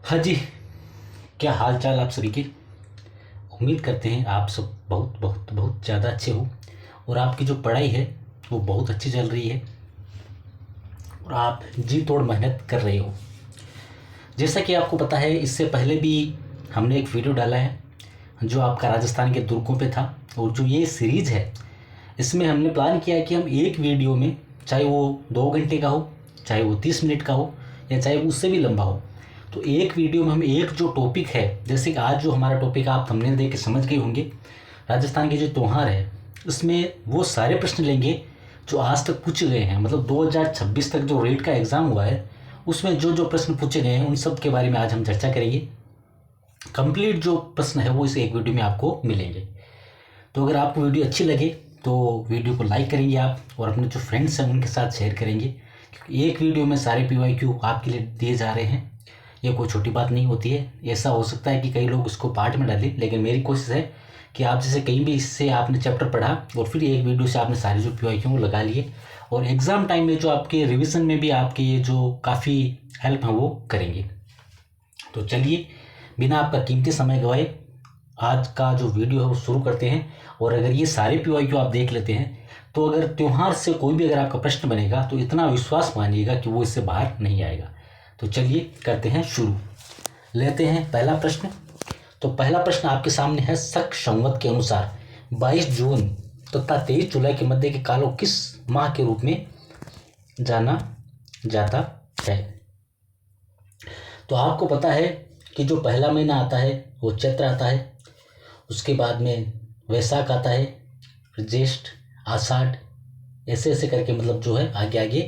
हाँ जी। क्या हाल चाल आप सभी के। उम्मीद करते हैं आप सब बहुत बहुत बहुत ज़्यादा अच्छे हो और आपकी जो पढ़ाई है वो बहुत अच्छी चल रही है और आप जी तोड़ मेहनत कर रहे हो। जैसा कि आपको पता है, इससे पहले भी हमने एक वीडियो डाला है जो आपका राजस्थान के दुर्गों पे था। और जो ये सीरीज़ है इसमें हमने प्लान किया है कि हम एक वीडियो में, चाहे वो 2 घंटे का हो, चाहे वो 30 मिनट का हो, या चाहे उससे भी लंबा हो, तो एक वीडियो में हम एक जो टॉपिक है, जैसे कि आज जो हमारा टॉपिक आप थंबनेल देख के समझ गए होंगे, राजस्थान के जो त्यौहार है उसमें वो सारे प्रश्न लेंगे जो आज तक पूछे गए हैं। मतलब 2026 तक जो रेट का एग्ज़ाम हुआ है उसमें जो जो प्रश्न पूछे गए हैं उन सब के बारे में आज हम चर्चा करेंगे। कंप्लीट जो प्रश्न है वो इस एक वीडियो में आपको मिलेंगे। तो अगर आपको वीडियो अच्छी लगे तो वीडियो को लाइक करेंगे आप, और अपने जो फ्रेंड्स हैं उनके साथ शेयर करेंगे, क्योंकि एक वीडियो में सारे PYQ आपके लिए दिए जा रहे हैं। ये कोई छोटी बात नहीं होती है। ऐसा हो सकता है कि कई लोग इसको पार्ट में डालें, लेकिन मेरी कोशिश है कि आप जैसे कहीं भी इससे आपने चैप्टर पढ़ा और फिर एक वीडियो से आपने सारे जो PYQ को लगा लिए, और एग्ज़ाम टाइम में जो आपके रिविज़न में भी आपके ये जो काफ़ी हेल्प है वो करेंगे। तो चलिए बिना आपका कीमती समय गवाए आज का जो वीडियो है वो शुरू करते हैं। और अगर ये सारे PYQ आप देख लेते हैं तो अगर त्यौहार से कोई भी अगर आपका प्रश्न बनेगा तो इतना विश्वास मानिएगा कि वो इससे बाहर नहीं आएगा। तो चलिए करते हैं शुरू। लेते हैं पहला प्रश्न। तो पहला प्रश्न आपके सामने है, शक संवत के अनुसार 22 जून तथा 23 जुलाई के मध्य के काल को किस माह के रूप में जाना जाता है। तो आपको पता है कि जो पहला महीना आता है वो चैत्र आता है, उसके बाद में वैशाख आता है, फिर ज्येष्ठ, आषाढ़, ऐसे ऐसे करके मतलब जो है आगे आगे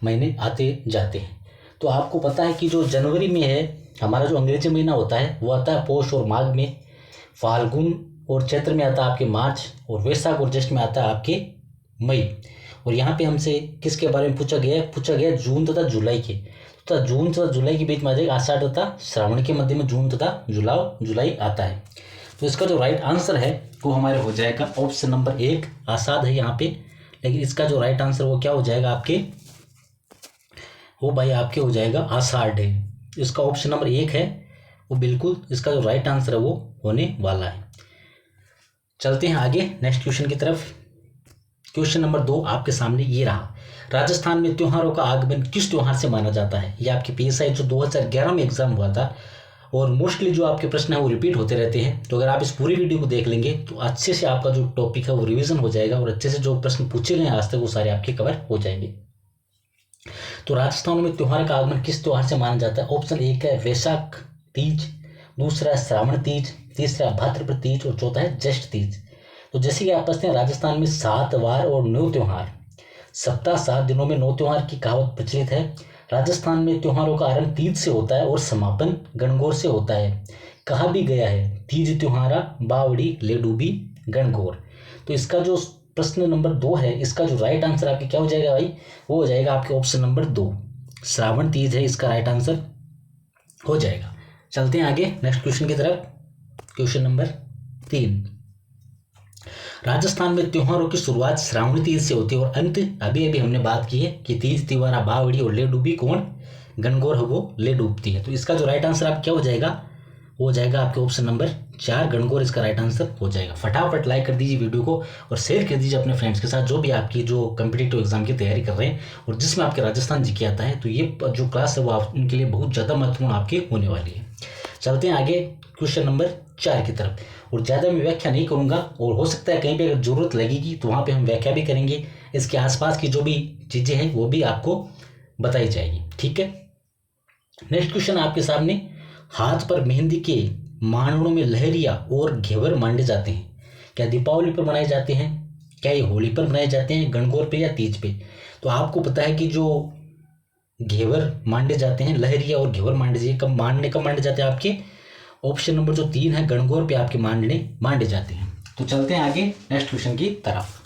महीने आते जाते हैं। तो आपको पता है कि जो जनवरी में है हमारा जो अंग्रेजी महीना होता है वो आता है पौष और माघ में, फाल्गुन और चैत्र में आता है आपके मार्च, और वैशाख और ज्येष्ठ में आता है आपके मई। और यहाँ पे हमसे किसके बारे में पूछा गया है? पूछा गया जून तथा जुलाई के। तथा जून तथा जुलाई के बीच में आ जाएगा आषाढ़ तथा श्रावण के मध्य में जून तथा जुलाई आता है। तो इसका जो राइट आंसर है वो हमारे हो जाएगा ऑप्शन नंबर 1 आषाढ़ है यहाँ पे। लेकिन इसका जो राइट आंसर वो क्या हो जाएगा आपके, वो भाई आपके हो जाएगा आषाढ़ है। इसका ऑप्शन नंबर 1 है वो बिल्कुल इसका जो राइट आंसर है वो होने वाला है। चलते हैं आगे नेक्स्ट क्वेश्चन की तरफ। क्वेश्चन नंबर 2 आपके सामने ये रहा, राजस्थान में त्योहारों का आगमन किस त्योहार से माना जाता है। ये आपके PSI जो 2011 में एग्जाम हुआ था, और मोस्टली जो आपके प्रश्न है वो रिपीट होते रहते हैं। तो अगर आप इस पूरी वीडियो को देख लेंगे तो अच्छे से आपका जो टॉपिक है वो रिवीजन हो जाएगा, और अच्छे से जो प्रश्न पूछे गए आज तक वो सारे आपके कवर हो जाएंगे। तो राजस्थान में त्योहार का आगमन किस त्योहार से माना जाता है? ऑप्शन 1 है वैशाख तीज, दूसरा है श्रावण तीज, तीसरा भाद्रपद तीज, और चौथा है ज्येष्ठ तीज। तो जैसे कि आप पढ़ते हैं राजस्थान में 7 वार और 9 त्योहार, सप्ताह 7 दिनों में 9 त्योहार की कहावत प्रचलित है। राजस्थान में त्योहारों का आरंभ तीज से होता है और समापन गणगौर से होता है। कहा भी गया है तीज त्योहारा बावड़ी ले डूबी गणगौर। तो इसका जो प्रश्न नंबर 2 है इसका जो राइट आंसर आपके क्या हो जाएगा भाई, वो हो जाएगा आपके ऑप्शन नंबर 2 श्रावण तीज है, इसका राइट आंसर हो जाएगा। चलते हैं आगे नेक्स्ट क्वेश्चन की तरफ। क्वेश्चन नंबर 3, राजस्थान में त्योहारों की शुरुआत श्रावण तीज से होती है और अंत अभी अभी हमने बात की है कि तीज तिवारा बावड़ी और ले डूबी कौन, गणगौर है वो ले डूबती है। तो इसका जो राइट आंसर आप क्या हो जाएगा, वो हो जाएगा आपके ऑप्शन नंबर 4 गणगौर, इसका राइट आंसर हो जाएगा। फटाफट लाइक कर दीजिए वीडियो को और शेयर कर दीजिए अपने फ्रेंड्स के साथ जो भी आपकी जो कम्पिटिटिव एग्जाम की तैयारी कर रहे हैं और जिसमें आपके राजस्थान जी के आता है। तो ये जो क्लास है वो आप उनके लिए बहुत ज़्यादा महत्वपूर्ण आपकी होने वाली है। चलते हैं आगे क्वेश्चन नंबर 4 की तरफ। और ज़्यादा मैं व्याख्या नहीं करूँगा, और हो सकता है कहीं पे अगर ज़रूरत लगेगी तो वहाँ पे हम व्याख्या भी करेंगे। इसके आसपास की जो भी चीज़ें हैं वो भी आपको बताई जाएगी, ठीक है। नेक्स्ट क्वेश्चन आपके सामने, हाथ पर मेहंदी के मांडों में लहरिया और घेवर मांडे जाते हैं, क्या दीपावली पर बनाए जाते हैं, क्या ये होली पर बनाए जाते हैं, गणगौर पे या तीज पे। तो आपको पता है कि जो घेवर मांडे जाते हैं, लहरिया और घेवर मांडे कब मांडे जाते हैं आपके ऑप्शन नंबर जो 3 है गणगौर पे आपके मांडे जाते हैं। तो चलते हैं आगे नेक्स्ट क्वेश्चन की तरफ।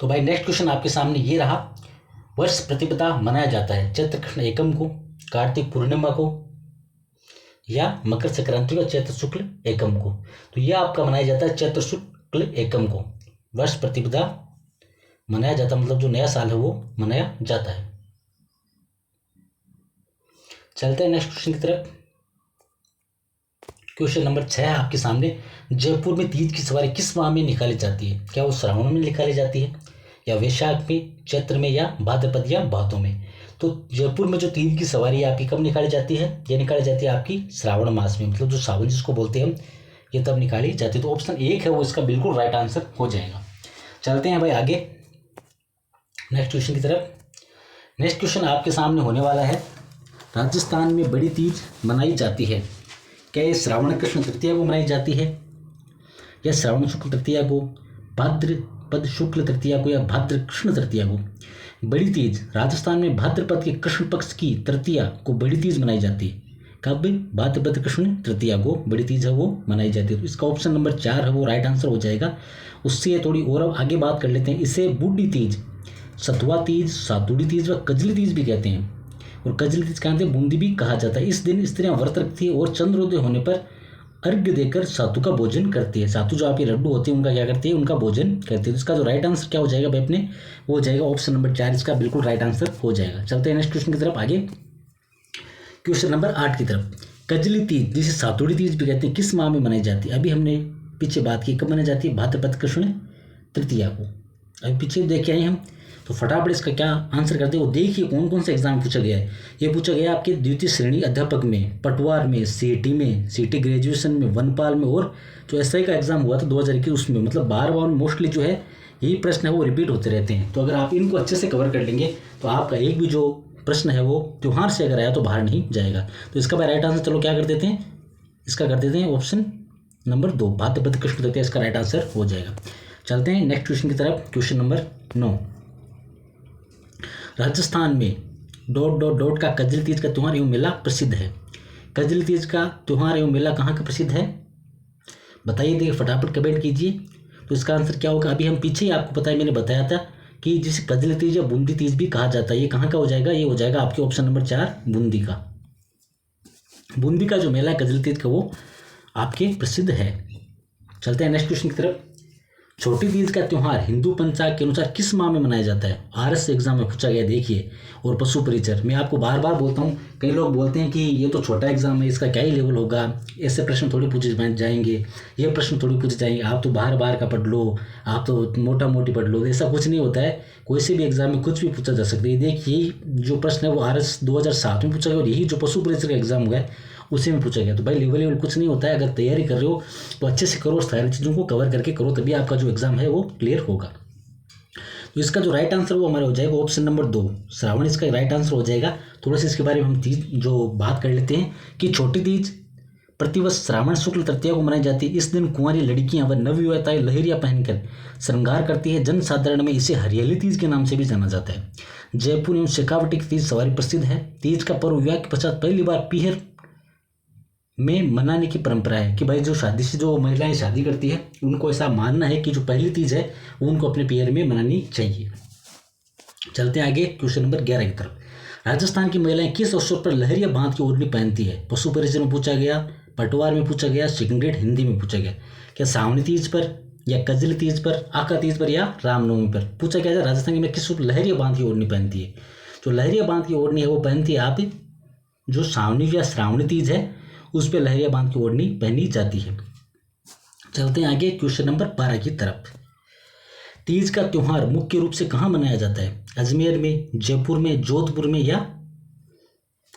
तो भाई नेक्स्ट क्वेश्चन आपके सामने ये रहा, वर्ष प्रतिपदा मनाया जाता है चैत्र कृष्ण एकम को, कार्तिक पूर्णिमा को, या मकर संक्रांति को, चैत्र शुक्ल एकम को। तो यह आपका मनाया जाता है चैत्र शुक्ल एकम को वर्ष प्रतिपदा मनाया जाता, मतलब जो नया साल है वो मनाया जाता है। चलते हैं नेक्स्ट क्वेश्चन की तरफ। क्वेश्चन नंबर 6 है आपके सामने। जयपुर में तीज की सवारी किस माह में निकाली जाती है? क्या वो श्रावण में निकाली जाती है, या वैशाख में, चैत्र में, या भाद्रपद या भादों में? तो जयपुर में जो तीज की सवारी है आपकी कब निकाली जाती है? ये निकाली जाती है आपकी श्रावण मास में, मतलब जो सावन जिसको बोलते हैं हम, ये तब निकाली जाती है। तो ऑप्शन 1 है वो इसका बिल्कुल राइट आंसर हो जाएगा। चलते हैं भाई आगे नेक्स्ट क्वेश्चन की तरफ। नेक्स्ट क्वेश्चन आपके सामने होने वाला है, राजस्थान में बड़ी तीज मनाई जाती है, क्या ये श्रावण कृष्ण तृतीया को मनाई जाती है, या श्रावण शुक्ल तृतीया को, भाद्रपद शुक्ल तृतीया को, या भाद्र कृष्ण तृतीया को? बड़ी तीज राजस्थान में भाद्रपद के कृष्ण पक्ष की तृतीया को बड़ी तीज मनाई जाती है। कब? भाद्रपद कृष्ण तृतीया को बड़ी तीज है वो मनाई जाती है। तो इसका ऑप्शन नंबर 4 है वो राइट आंसर हो जाएगा। उससे थोड़ी और अब आगे बात कर लेते हैं। इसे बूढ़ी तीज, सतुआ तीज, सातुड़ी तीज व कजली तीज भी कहते हैं, और कजली तीज कहते हैं बूंदी भी कहा जाता है। इस दिन स्त्रियां व्रत रखती है और चंद्रोदय होने पर अर्घ्य देकर सातु का भोजन करती है। सातु जो आपके लड्डू होते हैं उनका क्या करती है? उनका भोजन करती है। तो इसका जो राइट आंसर क्या हो जाएगा भाई अपने? वो हो जाएगा ऑप्शन नंबर 4, इसका बिल्कुल राइट आंसर हो जाएगा। चलते हैं नेक्स्ट क्वेश्चन की तरफ आगे, क्वेश्चन नंबर 8 की तरफ। कजली तीज जिसे सातुड़ी तीज भी कहते हैं किस माह में मनाई जाती है? अभी हमने पीछे बात की कब मनाई जाती है? भाद्रपद कृष्ण तृतीया को अभी पीछे देख के आए हम। तो फटाफट इसका क्या आंसर करते हैं वो देखिए कौन कौन से एग्जाम पूछा गया है। ये पूछा गया आपके द्वितीय श्रेणी अध्यापक में, पटवार में, सीईटी में, सीईटी ग्रेजुएशन में, वनपाल में, और जो एसआई का एग्जाम हुआ था 2021 उसमें। मतलब बार बार मोस्टली जो है यही प्रश्न है वो रिपीट होते रहते हैं। तो अगर आप इनको अच्छे से कवर कर लेंगे तो आपका एक भी जो प्रश्न है वो त्योहार से अगर आया तो बाहर नहीं जाएगा। तो इसका भाई राइट आंसर चलो क्या कर देते हैं, इसका कर देते हैं ऑप्शन नंबर 2, भाद्रपद कृष्ण तृतीया इसका राइट आंसर हो जाएगा। चलते हैं नेक्स्ट क्वेश्चन की तरफ। क्वेश्चन नंबर 9, राजस्थान में ... का कजली तीज का त्यौहार एवं मेला प्रसिद्ध है। कजली तीज का त्यौहार एवं मेला कहाँ का प्रसिद्ध है बताइए, देखिए फटाफट कमेंट कीजिए। तो इसका आंसर क्या होगा? अभी हम पीछे ही आपको पता है मैंने बताया था कि जिसे कजली तीज या बूंदी तीज भी कहा जाता है, ये कहाँ का हो जाएगा? ये हो जाएगा आपके ऑप्शन नंबर 4 बूंदी का। बूंदी का जो मेला है कजली तीज का वो आपके प्रसिद्ध है। चलते हैं नेक्स्ट क्वेश्चन की तरफ। छोटी तीज का त्यौहार हिंदू पंचांग के अनुसार किस माह में मनाया जाता है? आरएस एग्जाम में पूछा गया देखिए। और पशु परिचर मैं आपको बार बार बोलता हूँ, कई लोग बोलते हैं कि ये तो छोटा एग्जाम है इसका क्या ही लेवल होगा, ऐसे प्रश्न थोड़ी पूछे जाएंगे, ये प्रश्न थोड़ी पूछे जाएंगे, आप तो बार का पढ़ लो, आप तो मोटा मोटी पढ़ लो। ऐसा कुछ नहीं होता है, कोई से भी एग्जाम में कुछ भी पूछा जा सकता है। देखिए जो प्रश्न है वो आरएस 2007 में पूछा गया, और यही जो पशु परिचर का एग्जाम हुआ है उसी में पूछा गया। तो भाई लेवल कुछ नहीं होता है, अगर तैयारी कर रहे हो तो अच्छे से करो, सारी चीज़ों को कवर करके करो, तभी आपका जो एग्जाम है वो क्लियर होगा। तो इसका जो राइट आंसर वो हमारा हो जाएगा ऑप्शन नंबर 2 श्रावण, इसका राइट आंसर हो जाएगा। थोड़ा सा इसके बारे में हम तीज जो बात कर लेते हैं कि छोटी तीज प्रतिवर्ष श्रावण शुक्ल तृतीया को मनाई जाती है। इस दिन कुंवारी लड़कियां व नवविवाहिताएं लहरिया पहनकर श्रृंगार करती है। जनसाधारण में इसे हरियाली तीज के नाम से भी जाना जाता है। जयपुर एवं शेखावटी की तीज सवारी प्रसिद्ध है। तीज का पर्व विवाह के पश्चात पहली बार पीहर में मनाने की परंपरा है कि भाई जो शादी से जो महिलाएं शादी करती है उनको ऐसा मानना है कि जो पहली तीज है वो उनको अपने पीहर में मनानी चाहिए। चलते हैं आगे क्वेश्चन नंबर 11 की तरफ। राजस्थान की महिलाएं किस अवसर पर लहरिया बांध की ओढ़नी पहनती है? पशु परिचय में पूछा गया, पटवार में पूछा गया, सेकंड ग्रेड हिंदी में पूछा गया। क्या सावनी तीज पर, या कजली तीज पर, आका तीज पर, या रामनवमी पर पूछा गया है? राजस्थान की महिला किस लहरिया बांध की ओढ़नी पहनती है? जो लहरिया बांध की ओढ़नी है वो पहनती है आप जो सावनी या श्रावणी तीज है उस पर लहरिया बांध की ओढ़नी पहनी जाती है। चलते हैं आगे क्वेश्चन नंबर 12 की तरफ। तीज का त्यौहार मुख्य रूप से कहाँ मनाया जाता है? अजमेर में, जयपुर में, जोधपुर में, या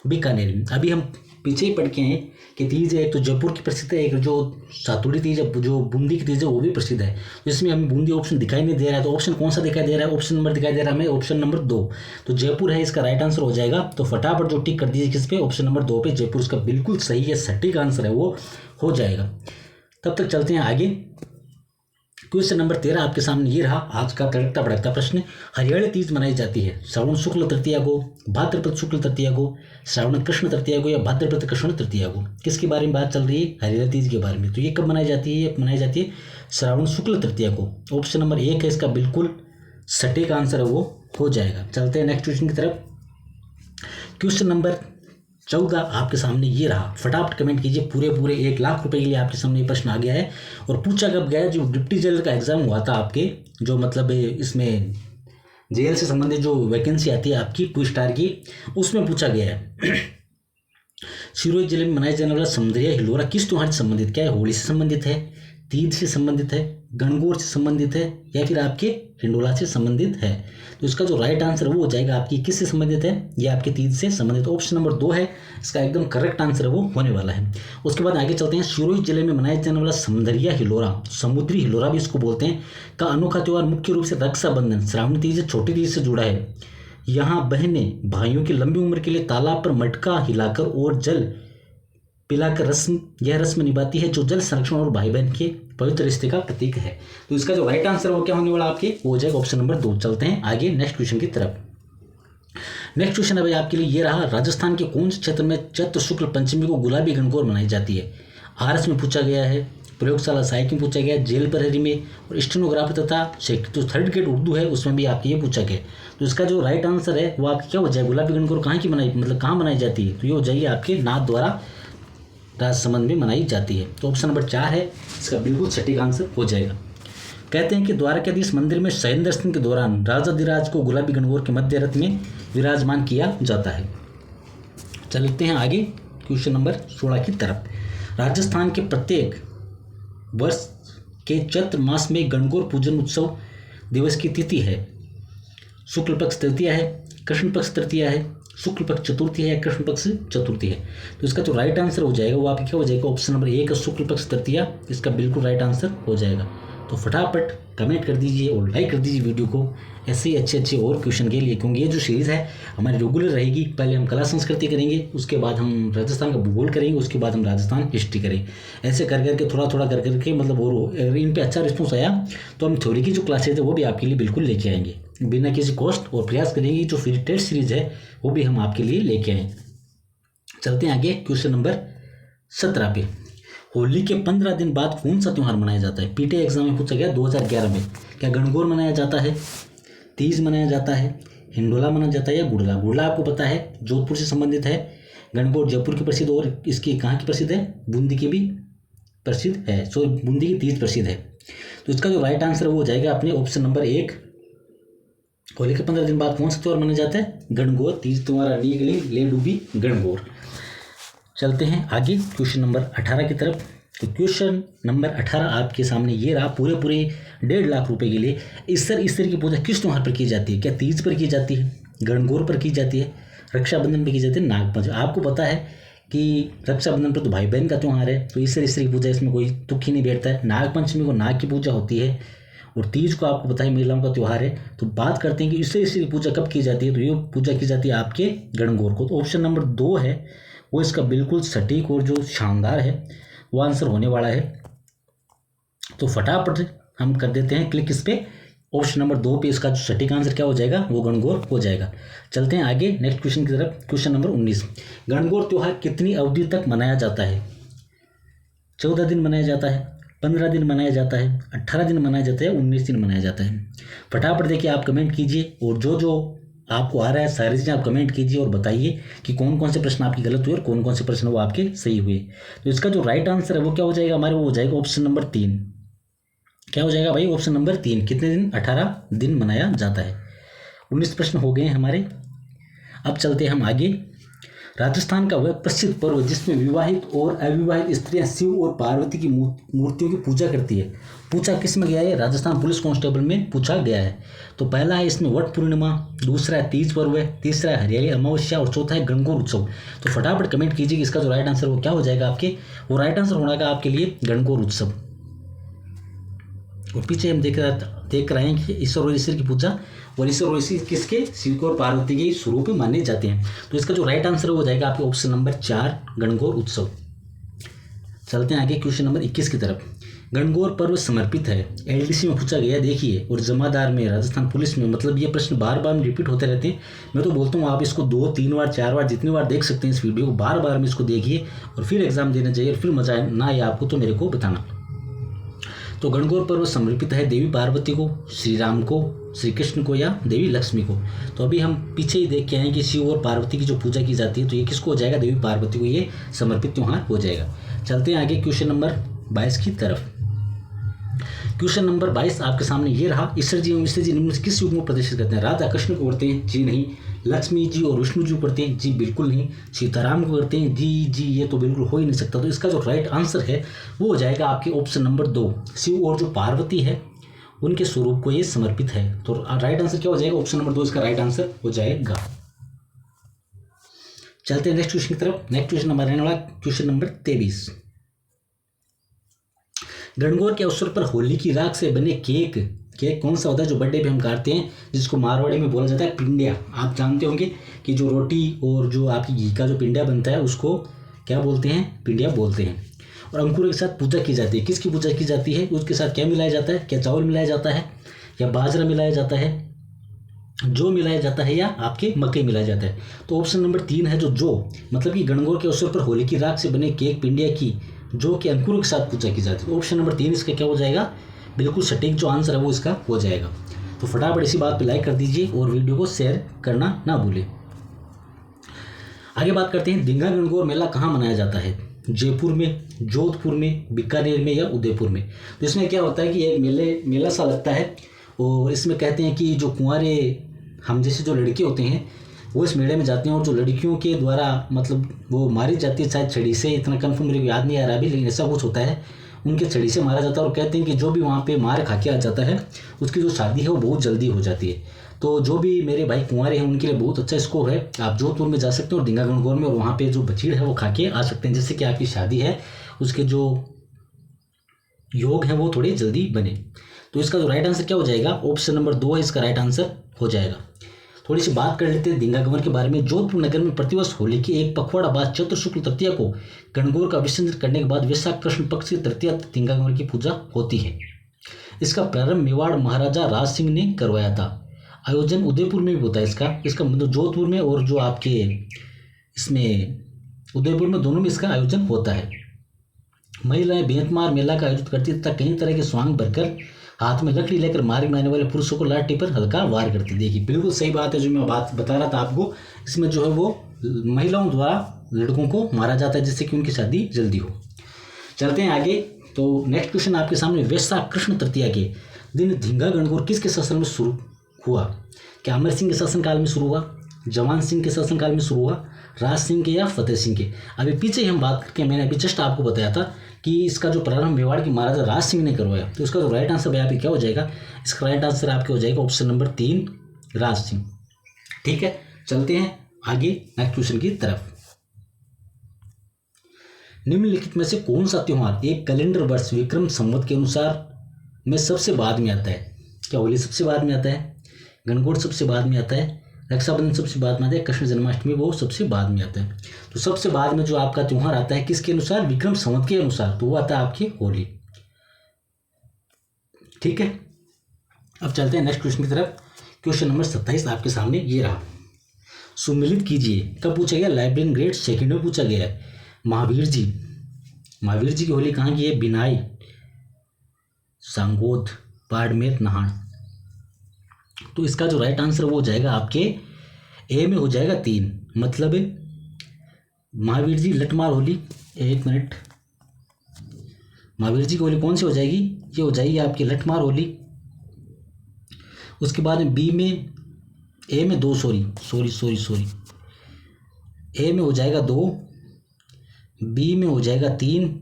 बीकानेर में? अभी हम पीछे ही पढ़ के हैं कि तीज है एक तो जयपुर की प्रसिद्ध है, एक जो सातुड़ी तीज है जो बूंदी की तीज है वो भी प्रसिद्ध है। तो इसमें हमें बूंदी ऑप्शन दिखाई नहीं दे रहा है, तो ऑप्शन कौन सा दिखाई दे रहा है? ऑप्शन नंबर दिखाई दे रहा है हमें ऑप्शन नंबर 2। तो जयपुर है इसका राइट आंसर हो जाएगा। तो फटाफट जो टिक कर दीजिए किस पे? ऑप्शन नंबर 2 पे जयपुर इसका बिल्कुल सही है, सटीक आंसर है वो हो जाएगा। तब तक चलते हैं आगे। क्वेश्चन नंबर 13 आपके सामने ये रहा आज का तड़कता भड़कता प्रश्न। हरियाली तीज मनाई जाती है श्रावण शुक्ल तृतीया को, भाद्रपद शुक्ल तृतीया को, श्रावण कृष्ण तृतीया को, या भाद्रपद कृष्ण तृतीया को? किसके बारे में बात चल रही है? हरियाली तीज के बारे में। तो ये कब मनाई जाती है? ये मनाई जाती है श्रावण शुक्ल तृतीया को। ऑप्शन नंबर 1 है इसका बिल्कुल सटीक आंसर है वो हो जाएगा। चलते हैं नेक्स्ट क्वेश्चन की तरफ। क्वेश्चन नंबर 14 आपके सामने ये रहा। फटाफट कमेंट कीजिए। पूरे 1 लाख रुपए के लिए आपके सामने ये प्रश्न आ गया है। और पूछा कब गया? जो डिप्टी जेलर का एग्जाम हुआ था आपके, जो मतलब इसमें जेल से संबंधित जो वैकेंसी आती है आपकी 2 स्टार की, उसमें पूछा गया है। सिरोही जिले में मनाया जाने वाला समदरिया हिलोरा किस त्योहार से संबंधित, क्या है होली से संबंधित है, तीज से संबंधित है, गणगौर से संबंधित है, या फिर आपके हिंडोला से संबंधित है। तो इसका जो राइट आंसर वो हो जाएगा आपकी किससे संबंधित है, ये आपके तीज से संबंधित। ऑप्शन नंबर 2 है इसका एकदम करेक्ट आंसर वो होने वाला है। उसके बाद आगे चलते हैं। सिरोही जिले में मनाया जाने वाला समदरिया हिलोरा, समुद्री हिलोरा भी इसको बोलते हैं, का अनोखा त्यौहार मुख्य रूप से रक्षाबंधन, श्रावणी तीज, छोटी तीज से जुड़ा है। यहाँ बहनें भाइयों की लंबी उम्र के लिए तालाब पर मटका हिलाकर और जल पिलाकर यह रस्म निभाती है, जो जल संरक्षण और भाई बहन के पवित्र रिश्ते का प्रतीक है। तो इसका जो राइट आंसर वो क्या होने वाला आपके, वो हो जाएगा ऑप्शन नंबर 2। चलते हैं आगे नेक्स्ट क्वेश्चन की तरफ। नेक्स्ट क्वेश्चन है भाई आपके लिए ये रहा, राजस्थान के कौन से क्षेत्र में चैत्र शुक्ल पंचमी को गुलाबी गणगौर मनाई जाती है। आरएस में पूछा गया है, प्रयोगशाला सहायक में पूछा गया, जेल प्रहरी में, और स्टेनोग्राफर तथा जो थर्ड ग्रेड उर्दू है उसमें भी आपके ये पूछा गया। तो इसका जो राइट आंसर है वो आपकी क्या हो जाएगा, गुलाबी गणगौर कहाँ की बनाई, मतलब कहाँ मनाई जाती है, तो ये हो जाएगी आपके नाथ द्वारा राजसमंद में मनाई जाती है। तो ऑप्शन नंबर 4 है इसका बिल्कुल सटीक आंसर हो जाएगा। कहते हैं कि द्वारकाधीश मंदिर में शयन दर्शन के दौरान राजाधिराज को गुलाबी गणगौर के मध्य रथ में विराजमान किया जाता है। चलते हैं आगे क्वेश्चन नंबर 16 की तरफ। राजस्थान के प्रत्येक वर्ष के चैत्र मास में गणगौर पूजन उत्सव दिवस की तिथि है। शुक्ल पक्ष तृतीया है, कृष्ण पक्ष तृतीया है, शुक्ल पक्ष चतुर्थी है या कृष्ण पक्ष चतुर्थी है। तो इसका जो राइट आंसर हो जाएगा वो आपकी क्या हो जाएगा, ऑप्शन नंबर 1 शुक्ल पक्ष तृतीया इसका बिल्कुल राइट आंसर हो जाएगा। तो फटाफट कमेंट कर दीजिए और लाइक कर दीजिए वीडियो को ऐसे ही अच्छे और क्वेश्चन के लिए, क्योंकि ये जो सीरीज़ है हमारी रेगुलर रहेगी। पहले हम कला संस्कृति करेंगे, उसके बाद हम राजस्थान का भूगोल करेंगे, उसके बाद हम राजस्थान हिस्ट्री करेंगे। ऐसे कर करके थोड़ा थोड़ा कर करके मतलब और इन पे अच्छा रिस्पॉन्स आया तो हम थ्योरी की जो क्लासेज है वो भी आपके लिए बिल्कुल लेके आएंगे बिना किसी कॉस्ट, और प्रयास करेंगे जो फ्री टेस्ट सीरीज़ है वो भी हम आपके लिए लेके आएँ। चलते हैं आगे क्वेश्चन नंबर 17 पे। होली के 15 दिन बाद कौन सा त्यौहार मनाया जाता है। पीटे एग्जाम में पूछा गया 2011 में। क्या गणगौर मनाया जाता है, तीज मनाया जाता है, हिंडोला मनाया जाता है या गुड़ला। गुड़ला आपको पता है जोधपुर से संबंधित है, गणगौर जयपुर की प्रसिद्ध और इसकी कहाँ की प्रसिद्ध है, बूंदी की भी प्रसिद्ध है। सो बूंदी की तीज प्रसिद्ध है। तो इसका जो राइट आंसर वो हो जाएगा अपने ऑप्शन नंबर 1। होली के 15 दिन बाद कौन सा त्यौहार मनाया जाता है, गणगौर तीज तुम्हारा गली ले डूबी गणगौर। चलते हैं आगे क्वेश्चन नंबर 18 की तरफ। तो क्वेश्चन नंबर 18 आपके सामने ये रहा, पूरे 1.5 लाख रुपए के लिए ईश्वर की पूजा किस त्योहार पर की जाती है। क्या तीज पर की जाती है, गणगौर पर की जाती है, रक्षाबंधन पर की जाती है, नागपंचमी। आपको पता है कि रक्षाबंधन पर तो भाई बहन का त्यौहार है, तो ईश्वर की पूजा इसमें कोई तुक ही नहीं बैठता है। नागपंचमी को नाग की पूजा होती है, और तीज को आपको पता है महिलाओं का त्यौहार है। तो बात करते हैं कि ईश्वर की पूजा कब की जाती है, तो ये पूजा की जाती है आपके गणगौर को। तो ऑप्शन नंबर 2 है वो इसका बिल्कुल सटीक और जो शानदार है वो आंसर होने वाला है। तो फटाफट हम कर देते हैं क्लिक इस पे, ऑप्शन नंबर 2 पे इसका जो सटीक आंसर क्या हो जाएगा, वो गणगौर हो जाएगा। चलते हैं आगे नेक्स्ट क्वेश्चन की तरफ। Question number 19। गणगौर त्यौहार कितनी अवधि तक मनाया जाता है। 14 दिन मनाया जाता है, 15 दिन मनाया जाता है, 18 दिन मनाया जाता है, 19 दिन मनाया जाता है। फटाफट देखिए आप कमेंट कीजिए, और जो आपको आ रहा है सारी चीज़ें आप कमेंट कीजिए और बताइए कि कौन कौन से प्रश्न आपकी गलत हुए और कौन कौन से प्रश्न वो आपके सही हुए। तो इसका जो राइट आंसर है वो क्या हो जाएगा हमारे, वो हो जाएगा ऑप्शन नंबर 3। क्या हो जाएगा भाई, ऑप्शन नंबर 3। कितने दिन, 18 दिन मनाया जाता है। 19 प्रश्न हो गए हैं हमारे। अब चलते हैं हम आगे। राजस्थान का वह प्रसिद्ध पर्व जिसमें विवाहित और अविवाहित स्त्रियां शिव और पार्वती की मूर्तियों की पूजा करती है, पूछा किस में गया है, राजस्थान पुलिस कांस्टेबल में पूछा गया है। तो पहला है इसमें वट पूर्णिमा, दूसरा है तीज पर्व है, तीसरा है हरियाली अमावस्या, और चौथा है गणगौर उत्सव। तो फटाफट कमेंट कीजिए कि इसका जो राइट आंसर वो क्या हो जाएगा आपके, वो राइट आंसर होगा आपके लिए गणगौर उत्सव। और पीछे हम देख रहे हैं कि ईश्वर और ईश्वर की पूजा, और ईश्वर और ईश्वर किसके, शिव और पार्वती के स्वरूप में माने जाते हैं। तो इसका जो राइट आंसर हो जाएगा आपके ऑप्शन नंबर 4 गणगौर उत्सव। चलते हैं आगे क्वेश्चन नंबर 21 की तरफ। गणगौर पर्व समर्पित है, एलडीसी में पूछा गया देखिए, और जमादार में, राजस्थान पुलिस में। मतलब ये प्रश्न बार बार रिपीट होते रहते हैं। मैं तो बोलता हूँ आप इसको 2, 3 बार, 4 बार जितनी बार देख सकते हैं इस वीडियो को, बार बार में इसको देखिए और फिर एग्जाम देना चाहिए, और फिर मजा ना आए आपको तो मेरे को बताना। तो गणगौर पर्व समर्पित है देवी पार्वती को, श्री राम को, श्री कृष्ण को, या देवी लक्ष्मी को। तो अभी हम पीछे ही देख के आए कि शिव और पार्वती की जो पूजा की जाती है, तो ये किसको हो जाएगा, देवी पार्वती को ये समर्पित त्यौहार हो जाएगा। चलते हैं आगे क्वेश्चन नंबर 22 की तरफ। क्वेश्चन नंबर 22 आपके सामने ये रहा, ईश्वर जी निम्न किस युग में प्रदर्शित करते हैं। राधा कृष्ण को करते हैं, जी नहीं। लक्ष्मी जी और विष्णु जी को करते हैं? जी बिल्कुल नहीं। सीताराम को करते हैं? जी जी ये तो बिल्कुल हो ही नहीं सकता। तो इसका जो राइट आंसर है वो हो जाएगा आपके ऑप्शन नंबर 2, शिव और जो पार्वती है उनके स्वरूप को ये समर्पित है। तो राइट आंसर क्या हो जाएगा? ऑप्शन नंबर 2 इसका राइट आंसर हो जाएगा। चलते हैं नेक्स्ट क्वेश्चन की तरफ। नेक्स्ट क्वेश्चन नंबर रहने वाला क्वेश्चन नंबर 23। गणगौर के अवसर पर होली की राख से बने केक कौन सा होता है जो बर्थडे पे हम काटते हैं, जिसको मारवाड़ी में बोला जाता है पिंडिया। आप जानते होंगे कि जो रोटी और जो आपकी घी का जो पिंडिया बनता है उसको क्या बोलते हैं? पिंडिया बोलते हैं। और अंकुरों के साथ पूजा की जाती है। किसकी पूजा की जाती है? उसके साथ क्या मिलाया जाता है? क्या चावल मिलाया जाता है या बाजरा मिलाया जाता है, जो मिलाया जाता है, या आपके मकई मिलाया जाता है? तो ऑप्शन नंबर 3 है जो मतलब कि गणगौर के अवसर पर होली की राख से बने केक पिंडिया की जो कि अंकुरों के साथ पूजा की जाती है। ऑप्शन नंबर 3 इसका क्या हो जाएगा? बिल्कुल सटीक जो आंसर है वो इसका हो जाएगा। तो फटाफट इसी बात पे लाइक कर दीजिए और वीडियो को शेयर करना ना भूलें। आगे बात करते हैं, दींगा गणगौर मेला कहाँ मनाया जाता है? जयपुर में, जोधपुर में, बीकानेर में या उदयपुर में? तो इसमें क्या होता है कि एक मेला सा लगता है और इसमें कहते हैं कि जो कुंवारे हम जैसे जो लड़के होते हैं वो इस मेले में जाते हैं और जो लड़कियों के द्वारा मतलब वो मारी जाती है शायद छड़ी से, इतना कंफर्म मेरे को याद नहीं आ रहा अभी, लेकिन ऐसा कुछ होता है, उनके छड़ी से मारा जाता है। और कहते हैं कि जो भी वहाँ पे मार खा के आ जाता है उसकी जो शादी है वो बहुत जल्दी हो जाती है। तो जो भी मेरे भाई कुंवारे हैं उनके लिए बहुत अच्छा स्कोप है। आप जोधपुर में जा सकते हो और दींगा गणगौर में, और वहाँ पे जो बछीड़ है वो खा के आ सकते हैं, जिससे कि आपकी शादी है उसके जो योग है वो थोड़ी जल्दी बने। तो इसका जो राइट आंसर क्या हो जाएगा? ऑप्शन नंबर 2 है इसका राइट आंसर हो जाएगा। थोड़ी सी बात कर लेते हैं दींगा गणगौर के बारे में। जोधपुर नगर में प्रतिवर्ष होली की एक पखवाड़ा बाद चैत्र शुक्ल तृतीया को गणगौर का विसर्जन करने के बाद वैशाख कृष्ण पक्ष की तृतीया दींगा गणगौर की पूजा होती है। इसका प्रारंभ मेवाड़ महाराजा राज सिंह ने करवाया था। आयोजन उदयपुर में भी होता है इसका मतलब जोधपुर में और जो आपके इसमें उदयपुर में, दोनों में इसका आयोजन होता है। महिलाएं बेंतमार मेला का आयोजन करती तथा कई तरह के स्वांग भरकर हाथ में लकड़ी लेकर मारे मारने वाले पुरुषों को लाठी पर हल्का वार करती। देखिए बिल्कुल सही बात है जो मैं बात बता रहा था आपको। इसमें जो है वो महिलाओं द्वारा लड़कों को मारा जाता है जिससे कि उनकी शादी जल्दी हो। चलते हैं आगे। तो नेक्स्ट क्वेश्चन आपके सामने, वैशाख कृष्ण तृतीया के दिन दींगा गणगौर किसके शासन में शुरू हुआ? क्या अमर सिंह के शासनकाल में शुरू हुआ, जवान सिंह के शासनकाल में शुरू हुआ, राज सिंह के या फतेह सिंह के? अभी पीछे हम बात करके मैंने अभी जस्ट आपको बताया था कि इसका जो प्रारंभ मेवाड़ की महाराजा राज सिंह ने करवाया। तो इसका जो राइट आंसर भैया क्या हो जाएगा? इसका राइट आंसर आपके हो जाएगा ऑप्शन नंबर 3 राज सिंह। ठीक है, चलते हैं आगे नेक्स्ट क्वेश्चन की तरफ। निम्नलिखित में से कौन सा त्योहार एक कैलेंडर वर्ष विक्रम संवत के अनुसार में सबसे बाद में आता है? क्या होली सबसे बाद में आता है, गणगौर सबसे बाद में आता है, रक्षाबंधन सबसे बाद में आता है, कृष्ण जन्माष्टमी वो सबसे बाद में आता है? तो सबसे बाद में जो आपका त्योहार आता है किसके अनुसार? विक्रम संवत के अनुसार, तो वो आता है आपकी होली। ठीक है, अब चलते हैं नेक्स्ट क्वेश्चन की तरफ। क्वेश्चन नंबर 27 आपके सामने ये रहा। सुमिलित कीजिए, कब पूछा गया? लाइब्रेरियन ग्रेड सेकंड में पूछा गया है। महावीर जी की होली कहाँ की है? बिनाई, सांगोद, बाड़मेर, नाहन। तो इसका जो राइट आंसर वो हो जाएगा आपके ए में हो जाएगा 3, मतलब महावीर जी लठमार होली। एक मिनट, महावीर जी की होली कौन सी हो जाएगी? ये हो जाएगी आपकी लठमार होली। उसके बाद में बी में, ए में 2, सॉरी ए में हो जाएगा 2, बी में हो जाएगा 3,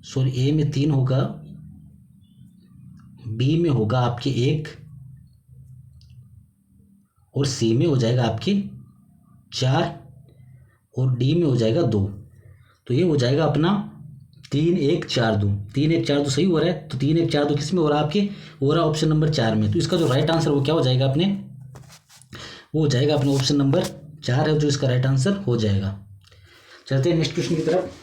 सॉरी ए में 3 होगा, बी में होगा आपके 1 और सी में हो जाएगा आपके 4 और डी में हो जाएगा 2। तो ये हो जाएगा अपना 3 1 4 2, 3 1 4 2 सही हो रहा है। तो 3 1 4 2 किस में हो रहा है आपके? हो रहा है ऑप्शन नंबर 4 में। तो इसका जो राइट आंसर वो क्या हो जाएगा अपने? वो हो जाएगा अपने ऑप्शन नंबर 4 है जो इसका राइट आंसर हो जाएगा। चलते हैं नेक्स्ट क्वेश्चन की तरफ।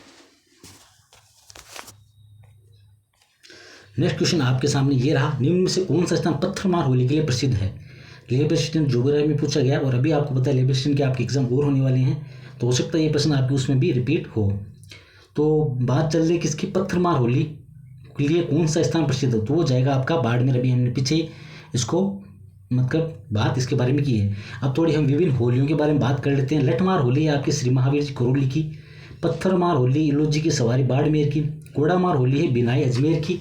नेक्स्ट क्वेश्चन आपके सामने ये रहा। निम्न में से कौन सा स्थान पत्थरमार होली के लिए प्रसिद्ध है? लेबर स्टेशन जोग्राफी में पूछा गया और अभी आपको पता है लेबर स्टेशन के आपके एग्जाम और होने वाले हैं, तो हो सकता है ये प्रश्न आपके उसमें भी रिपीट हो। तो बात चल रही किसकी? पत्थरमार होली के लिए कौन सा स्थान प्रसिद्ध हो? तो वो जाएगा आपका बाड़मेर। अभी हमने पीछे इसको मतलब बात इसके बारे में की है। अब थोड़ी हम विभिन्न होलियों के बारे में बात कर लेते हैं। लठमार होली है आपकी श्री महावीर जी करौली की, पत्थरमार होली इलोजी की सवारी बाड़मेर की, कोड़ामार होली है बिनाई अजमेर की,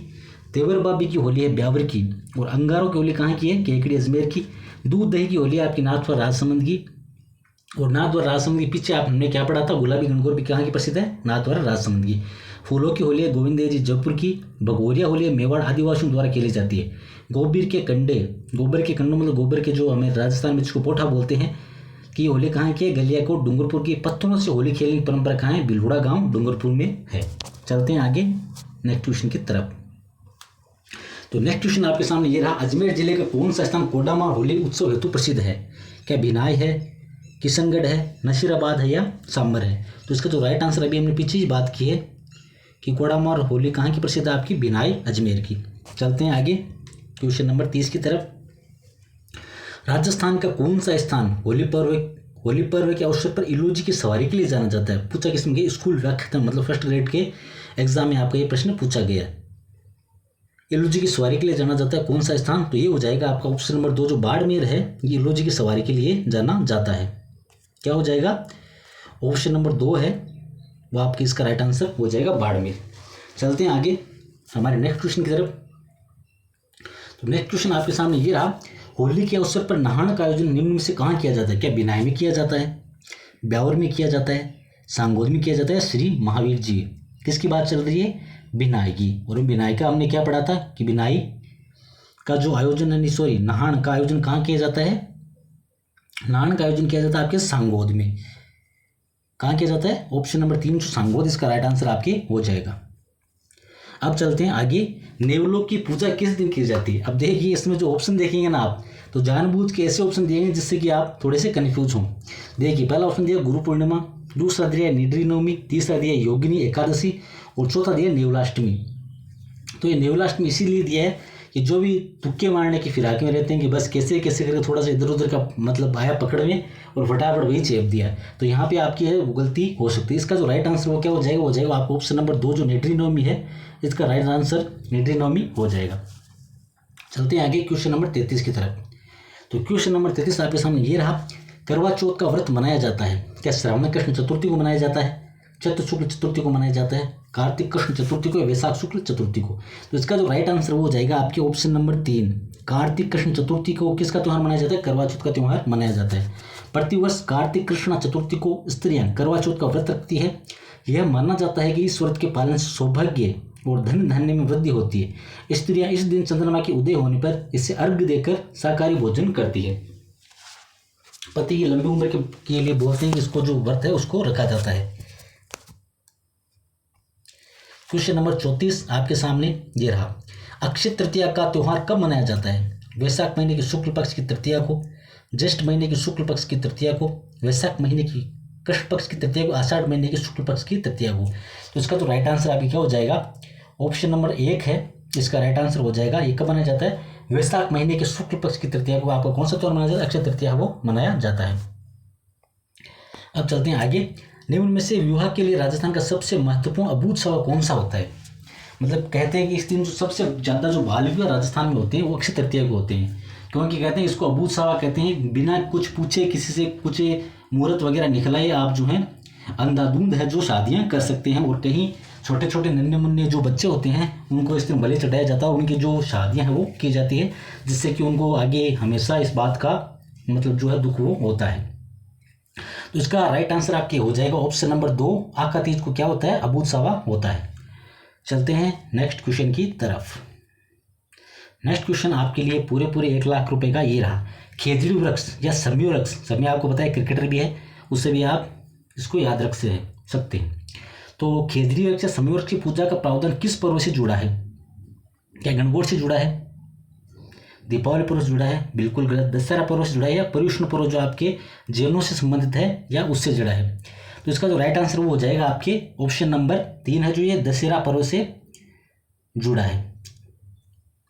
तेवर बाबी की होली है ब्यावर की, और अंगारों की होली कहाँ की है, केकड़ी अजमेर की। दूध दही की होली है आपकी नाथद्वारा राजसमंद की, और नाथद्वारा राजसमंद के पीछे आप हमने क्या पढ़ा था, गुलाबी गणगौर भी कहाँ की प्रसिद्ध है, नाथद्वारा राजसमंद की। फूलों की होली है गोविंद देव जी जयपुर की। भगोरिया होली है मेवाड़ आदिवासियों द्वारा खेली जाती है। गोबर के कंडे, गोबर के कंडों मतलब गोबर के जो हमें राजस्थान में जिसको पोठा बोलते हैं, कि होली कहाँ की है, गलियाकोट डूंगरपुर की। पत्थरों से होली खेलने की परंपरा कहाँ है, बिलहुड़ा गांव डूंगरपुर में है। चलते हैं आगे नेक्स्ट क्वेश्चन की तरफ। तो नेक्स्ट क्वेश्चन आपके सामने ये रहा, अजमेर जिले का कौन सा स्थान कोडामा होली उत्सव हेतु प्रसिद्ध है। क्या बिनाई है, किशनगढ़ है, नशीराबाद है, या सांबर है। तो इसका जो राइट आंसर, अभी हमने पीछे ही बात की है कि कोडामा होली कहाँ की प्रसिद्ध है, आपकी बिनाई अजमेर की। चलते हैं आगे क्वेश्चन नंबर 30 की तरफ। राजस्थान का कौन सा स्थान होली पर्व के अवसर पर इलोजी की सवारी के लिए जाना जाता है। पूछा किसमें गया, स्कूल व्याख्याता मतलब फर्स्ट ग्रेड के एग्जाम में आपका ये प्रश्न पूछा गया। इलोजी की सवारी के लिए जाना जाता है कौन सा स्थान, तो ये हो जाएगा आपका ऑप्शन नंबर 2 जो बाड़मेर है, ये इलोजी की सवारी के लिए जाना जाता है। क्या हो जाएगा, ऑप्शन नंबर 2 है वो आपकी इसका राइट आंसर हो जाएगा बाड़मेर। चलते हैं आगे हमारे नेक्स्ट क्वेश्चन की तरफ। तो नेक्स्ट क्वेश्चन आपके सामने ये रहा, होली के अवसर पर नहान का आयोजन निम्न में से कहाँ किया जाता है। क्या बिनाई में किया जाता है, ब्यावर में किया जाता है, सांगोद में किया जाता है, श्री महावीर जी। किसकी बात चल रही है, बिनाई की। और बिनाई का हमने क्या पढ़ा था कि बिनाई का जो आयोजन है, सॉरी नहान का आयोजन कहाँ किया जाता है, नहान का आयोजन किया जाता है आपके सांगोद में। कहाँ किया जाता है, ऑप्शन नंबर 3 जो सांगोद, इसका राइट आंसर आपके हो जाएगा। अब चलते हैं आगे, नेवलों की पूजा किस दिन की जाती है। अब देखिए इसमें जो ऑप्शन देखेंगे ना आप, तो जानबूझ के ऐसे ऑप्शन दिएंगे जिससे कि आप थोड़े से कंफ्यूज हों। देखिए पहला ऑप्शन दिया गुरु पूर्णिमा, दूसरा दिया निद्री नवमी, तीसरा दिया योगिनी एकादशी, और चौथा दिया नेवलाष्टमी। तो ये नेवलाष्टमी इसीलिए दिया है कि जो भी तुक्के मारने की फिराक में रहते हैं कि बस कैसे कैसे करके थोड़ा सा इधर उधर का मतलब आया पकड़ में और फटाफट वही चेप दिया, तो यहाँ पे आपकी है वो गलती हो सकती है। इसका जो राइट आंसर वो क्या हो जाएगा, हो जाएगा आपको ऑप्शन नंबर 2 जो निद्री नवमी है, इसका राइट आंसर निद्री नवमी हो जाएगा। चलते हैं आगे क्वेश्चन नंबर 33 की तरफ। तो क्वेश्चन नंबर 33 आपके सामने ये रहा, करवा चौथ का व्रत मनाया जाता है। क्या श्रावण कृष्ण चतुर्थी को मनाया जाता है, चैत्र शुक्ल चतुर्थी को मनाया जाता है, कार्तिक कृष्ण चतुर्थी को, वैशाख शुक्ल चतुर्थी को। तो इसका जो राइट आंसर वो हो जाएगा आपके ऑप्शन नंबर 3, कार्तिक कृष्ण चतुर्थी को किसका त्यौहार मनाया जाता है, करवा चौथ का त्यौहार मनाया जाता है। प्रतिवर्ष कार्तिक कृष्ण चतुर्थी को स्त्रियां करवा चौथ का व्रत रखती है। यह माना जाता है कि इस व्रत के पालन से सौभाग्य और धन धान्य में वृद्धि होती है। स्त्रियां इस दिन चंद्रमा के उदय होने पर इसे अर्घ्य देकर शाकाहारी भोजन करती है। पति की लंबी उम्र के लिए बोलते हैं कि इसको जो व्रत है उसको रखा जाता है। क्वेश्चन नंबर 34 आपके सामने ये रहा, अक्षय तृतीया का त्यौहार कब मनाया जाता है। वैशाख महीने की शुक्ल पक्ष की तृतीया को, ज्येष्ठ महीने की शुक्ल पक्ष की तृतीया को, वैशाख महीने की कृष्ण पक्ष की तृतीया को, आषाढ़ महीने की शुक्ल पक्ष की तृतीया को। तो इसका तो राइट आंसर आपकी क्या हो जाएगा, ऑप्शन नंबर 1 है, इसका राइट आंसर हो जाएगा। ये कब मनाया जाता है, वैशाख महीने के शुक्ल पक्ष की तृतीया को आपका कौन सा त्यौहार मनाया जाता है, अक्षय तृतीया वो मनाया जाता है। अब चलते हैं आगे, निम्न में से विवाह के लिए राजस्थान का सबसे महत्वपूर्ण अबूझ सवा कौन सा होता है। मतलब कहते हैं कि इस दिन जो सबसे ज़्यादा जो बाल विवाह राजस्थान में होते हैं वो अक्षय तृतीया को होते हैं, क्योंकि कहते हैं इसको अबूझ सवा कहते हैं, बिना कुछ पूछे किसी से कुछ मुहूर्त वगैरह निकलाए आप जो है अंधाधुंध है जो शादियां कर सकते हैं। और कहीं छोटे छोटे नन्हे मुन्ने जो बच्चे होते हैं उनको इस दिन बलि चढ़ाया जाता है, उनकी जो शादियां हैं वो की जाती है, जिससे कि उनको आगे हमेशा इस बात का मतलब जो है दुख वो होता है। तो इसका राइट आंसर आपके हो जाएगा ऑप्शन नंबर 2, आका तीज को क्या होता है, अबूझ सवा होता है। चलते हैं नेक्स्ट क्वेश्चन की तरफ। नेक्स्ट क्वेश्चन आपके लिए पूरे 1 लाख रुपए का ये रहा, खेजड़ी वृक्ष या सरमी वृक्ष, सरमी आपको पता है क्रिकेटर भी है, उससे भी आप इसको याद रख सकते हैं। तो खेजड़ी वृक्ष या सरमी वृक्ष की पूजा का प्रावधान किस पर्व से जुड़ा है। क्या गणगौर से जुड़ा है, दीपावली पर्व से जुड़ा है, बिल्कुल गलत, दशहरा पर्व से जुड़ा है, या पर्युषण पर्व जो आपके जैनों से संबंधित है या उससे जुड़ा है। तो इसका जो राइट आंसर वो हो जाएगा आपके ऑप्शन नंबर 3 है, जो ये दशहरा पर्व से जुड़ा है।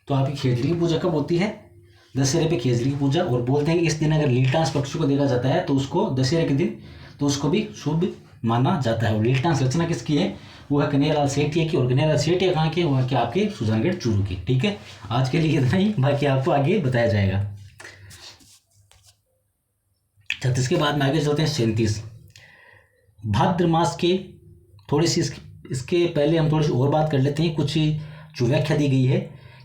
तो आपकी खेजड़ी की पूजा कब होती है, दशहरे पे खेजड़ी की पूजा। और बोलते हैं कि इस दिन अगर लीलटांस पक्षी को देखा जाता है तो उसको दशहरे के दिन तो उसको भी शुभ माना जाता है। और लीलटांस रचना किसकी है, वो है कन्हैयालाल सेठिया की। और कन्हैयालाल सेठिया कहाँ के, वो है कि आपके सुजानगढ़ चूरू की। ठीक है, आज के लिए इतना ही, बाकी आपको आगे बताया जाएगा। 36 के बाद में आगे चलते हैं 37 भाद्र मास के। थोड़ी सी इसके पहले हम थोड़ी सी और बात कर लेते हैं, कुछ जो व्याख्या दी गई है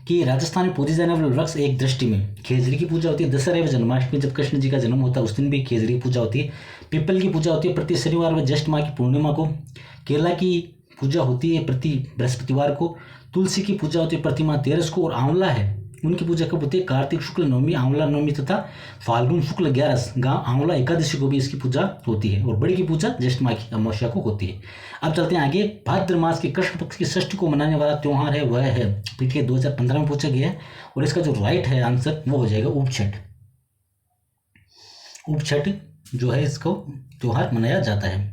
कि राजस्थान में पूजे जाने वाले वृक्ष एक दृष्टि में खेजड़ी की पूजा होती है, दशहरा व जन्माष्टमी जब कृष्ण जी का जन्म होता है उस दिन भी खेजड़ी की पूजा होती है, पीपल की पूजा होती है प्रति शनिवार व ज्येष्ठ माह की पूर्णिमा को, केला की पूजा होती है प्रति बृहस्पतिवार को, तुलसी की पूजा होती है प्रति माह तेरस को, और आंवला है उनकी पूजा कब होती है कार्तिक शुक्ल नवमी आंवला नवमी तथा फाल्गुन शुक्ल 11 आंवला एकादशी को भी इसकी पूजा होती है, और बड़ी की पूजा ज्येष्ठ माह की अमावस्या को होती है। अब चलते हैं आगे। भाद्र मास के कृष्ण पक्ष की षष्ठी को मनाने वाला त्यौहार है वह है पीटीए 2015 में पूछा गया है, और इसका जो राइट है आंसर वो हो जाएगा उपछठ। उपछठ जो है इसको त्यौहार मनाया जाता है।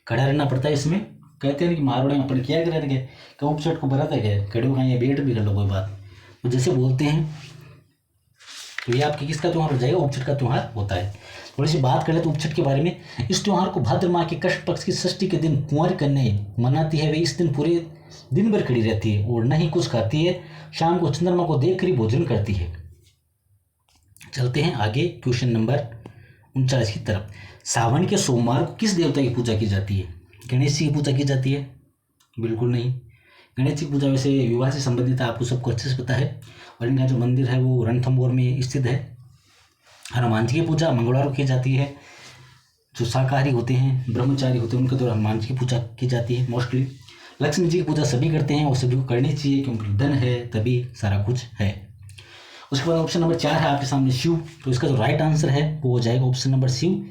खड़ा रहना पड़ता है इसमें, कहते हैं कि मारवाड़ी में अपन क्या करेंगे कि उपछठ को बराता गया खड़े हो ये वेट भी कर लो कोई बात, तो जैसे बोलते हैं तो ये आपके किसका त्यौहार हो जाएगा, उपछठ का त्यौहार होता है। थोड़ी सी बात कर ले तो उपछठ के बारे में। इस त्यौहार को भाद्र माह के कृष्ण पक्ष की षष्ठी के दिन कुंवारी कन्याएं मनाती है। वे इस दिन पूरे दिन भर खड़ी रहती है और न ही कुछ खाती है, शाम को चंद्रमा को देख कर ही भोजन करती है। चलते हैं आगे क्वेश्चन नंबर 39 की तरफ। सावन के सोमवार को किस देवता की पूजा की जाती है? गणेश जी की पूजा की जाती है? बिल्कुल नहीं। गणेश जी की पूजा वैसे विवाह से संबंधित है, आपको सबको अच्छे से पता है, और इनका जो मंदिर है वो रणथंभौर में स्थित है। हनुमान जी की पूजा मंगलवार को की जाती है। जो शाकाहारी होते हैं ब्रह्मचारी होते हैं उनके द्वारा हनुमान जी की पूजा की जाती है मोस्टली। लक्ष्मी जी की पूजा सभी करते हैं और सभी को करनी चाहिए क्योंकि धन है तभी सारा कुछ है। उसके बाद ऑप्शन नंबर 4 है आपके सामने शिव, तो इसका जो राइट आंसर है वो हो जाएगा ऑप्शन नंबर शिव।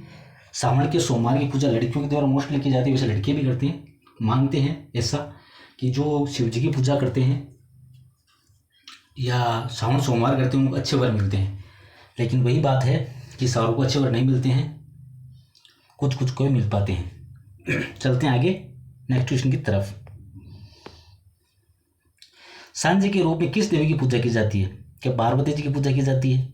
सावन के सोमवार की पूजा लड़कियों के द्वारा मोस्टली की जाती है, वैसे लड़के भी करते हैं, मानते हैं ऐसा कि जो शिव जी की पूजा करते हैं या सावन सोमवार करते हैं उनको अच्छे वर मिलते हैं, लेकिन वही बात है कि सारों को अच्छे वर नहीं मिलते हैं, कुछ कुछ को मिल पाते हैं। चलते हैं आगे नेक्स्ट क्वेश्चन की तरफ। सांझी के रूप में किस देवी की पूजा की जाती है? क्या पार्वती जी की पूजा की जाती है,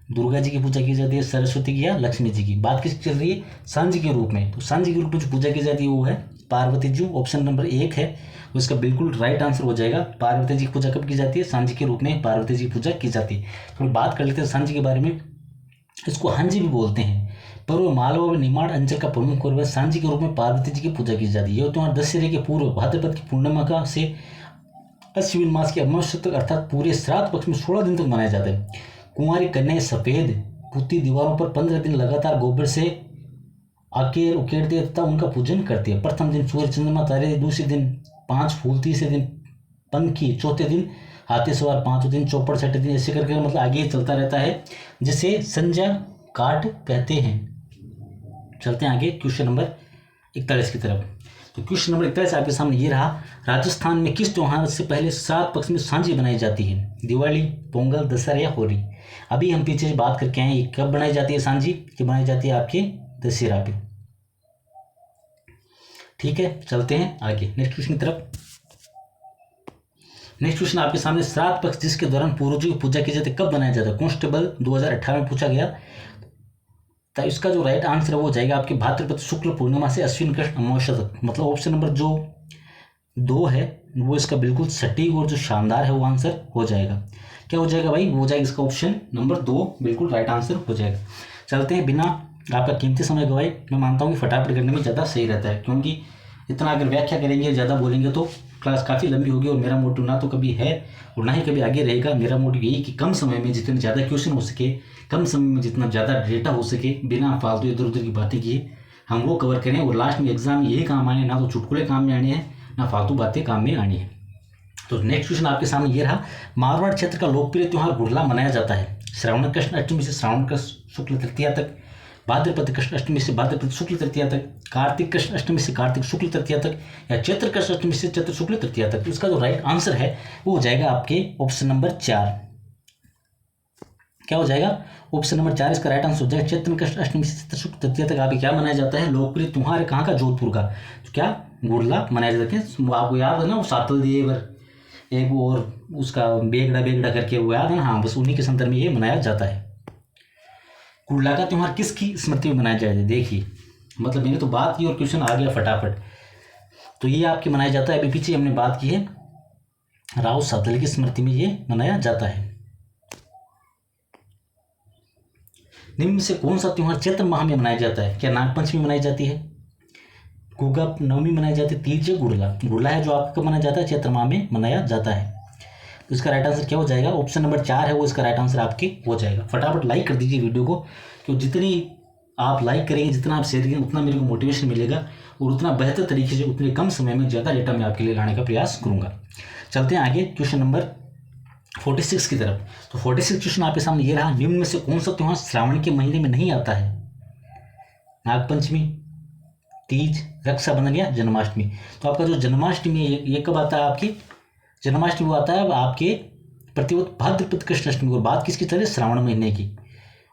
दुर्गा जी की पूजा की जाती है, सरस्वती की या लक्ष्मी जी की? बात किस चल रही है? सांझी के रूप में। तो सांझी के रूप में जो पूजा की जाती है वो है पार्वती जी। ऑप्शन नंबर 1 है वो इसका बिल्कुल राइट आंसर हो जाएगा। पार्वती जी की पूजा कब की जाती है? सांझी के रूप में पार्वती जी की पूजा की जाती है। थोड़ी बात कर लेते हैं सांझी के बारे में। इसको हांजी भी बोलते हैं, पर वो मालवा व निमाड़ अंचल का प्रमुख पर्व है। सांझी के रूप में पार्वती जी की पूजा की जाती है। यह त्योहार दशहरे के पूर्व भाद्रपद की पूर्णिमा का से अश्विन मास की अमावस्या तक अर्थात पूरे श्राद्ध पक्ष में 16 दिन तक मनाया जाता है। कुंवारी कन्याएं सफेद पुती दीवारों पर 15 दिन लगातार गोबर से आकेर उकेरते तथा उनका पूजन करती है। प्रथम दिन सूर्य चंद्रमा तारे, दूसरे दिन 5 फूल, तीसरे दिन पंखी, चौथे दिन हाथी सवार, 5वें दिन चौपड़, छठे दिन ऐसे करके मतलब आगे चलता रहता है, जिसे संध्या काट कहते हैं। चलते हैं आगे क्वेश्चन नंबर 41 की तरफ। तो क्वेश्चन नंबर 41 आपके सामने ये रहा। राजस्थान में किस त्योहार से पहले श्राद्ध पक्ष में सांझी बनाई जाती है? दिवाली, पोंगल, दशहरा या होली? अभी हम पीछे से बात करके आए कब बनाई जाती है सांझी? ये बनाई जाती है आपके दशहरा पे। ठीक है, चलते हैं आगे नेक्स्ट क्वेश्चन की तरफ। नेक्स्ट क्वेश्चन आपके सामने श्राद्ध पक्ष जिसके दौरान पूर्वजों की पूजा की जाती है कब बनाया जाता है? कांस्टेबल 2018 में पूछा गया। तो इसका जो राइट आंसर है वो जाएगा आपके भाद्रपद शुक्ल पूर्णिमा से अश्विन कृष्ण अमावस्या तक। मतलब ऑप्शन नंबर जो 2 है वो इसका बिल्कुल सटीक और जो शानदार है वो आंसर हो जाएगा। क्या हो जाएगा भाई? वो हो जाएगा इसका ऑप्शन नंबर 2 बिल्कुल राइट आंसर हो जाएगा। चलते हैं बिना आपका कीमती समय गवाए, मैं मानता हूँ कि फटाफट करने में ज़्यादा सही रहता है, क्योंकि इतना अगर व्याख्या करेंगे ज़्यादा बोलेंगे तो क्लास काफ़ी लंबी होगी, और मेरा मोटिव ना तो कभी है और ना ही कभी आगे रहेगा। मेरा मोटिव यही कि कम समय में जितने ज़्यादा क्वेश्चन हो सके, कम समय में जितना ज़्यादा डेटा हो सके, बिना फालतू इधर उधर की बातें किए हम वो कवर करें, और लास्ट में एग्जाम में यही काम आने, ना तो चुटकुले काम में आने हैं ना फालतू बातें काम में आनी है। तो नेक्स्ट क्वेश्चन आपके सामने ये रहा। मारवाड़ क्षेत्र का लोकप्रिय त्यौहार गुड़ला मनाया जाता है श्रावण कृष्ण अष्टमी से श्रावण कृष्ण शुक्ल तृतीया तक, भाद्रपद कृष्ण अष्टमी से भाद्रपद शुक्ल तृतीया तक, कार्तिक कृष्ण अष्टमी से कार्तिक शुक्ल तृतीया तक, या चैत्र कृष्ण अष्टमी से चैत्र शुक्ल तृतीया तक। तो इसका जो राइट आंसर है वो हो जाएगा आपके ऑप्शन नंबर 4। क्या हो जाएगा? ऑप्शन नंबर 4 इसका राइट आंसर हो जाएगा। चैत्र कृष्ण अष्टमी से चैत्र शुक्ल तृतीया तक आप क्या मनाया जाता है? लोकप्रिय त्योहार है कहाँ का? जोधपुर का। तो क्या गुड़ला मनाया जाता है। आपको याद है ना वो सातल देवर, एक वो और उसका बेगड़ा बेगड़ा करके वो याद है ना? हाँ, बस उन्हीं के संदर्भ में ये मनाया जाता है। गुड़ला का त्यौहार किसकी स्मृति में मनाया जाता है? देखिए, मतलब मैंने तो बात की और क्वेश्चन आ गया फटाफट। तो ये आपके मनाया जाता है, अभी पीछे हमने बात की है, राव सातल की स्मृति में ये मनाया जाता है। निम्न से कौन सा त्यौहार चैत्र माह में मनाया जाता है? क्या नागपंचमी मनाई जाती है, गुगा नवमी मनाई जाती है, तीज गुड़ला, गुड़ला है जो आपका मनाया जाता है चैत्र माह में मनाया जाता है। तो इसका राइट आंसर क्या हो जाएगा, ऑप्शन नंबर 4 है वो इसका राइट आंसर आपकी हो जाएगा। फटाफट लाइक कर दीजिए वीडियो को, क्योंकि जितनी आप लाइक करेंगे, जितना आप शेयर करेंगे, उतना मेरे को मोटिवेशन मिलेगा और उतना बेहतर तरीके से उतने कम समय में ज़्यादा डेटा मैं आपके लिए लाने का प्रयास करूँगा। चलते हैं आगे क्वेश्चन नंबर 46 की तरफ। तो 46 क्वेश्चन आपके सामने ये रहा, निम्न में से कौन सा त्यौहार श्रावण के महीने में नहीं आता है? नागपंचमी, तीज, रक्षाबंधन या जन्माष्टमी। तो आपका जो जन्माष्टमी है ये कब आता है? आपकी जन्माष्टमी वो आता है आपके प्रतिपद भाद्रपद कृष्ण अष्टमी को, बात किसकी चले? श्रावण महीने की।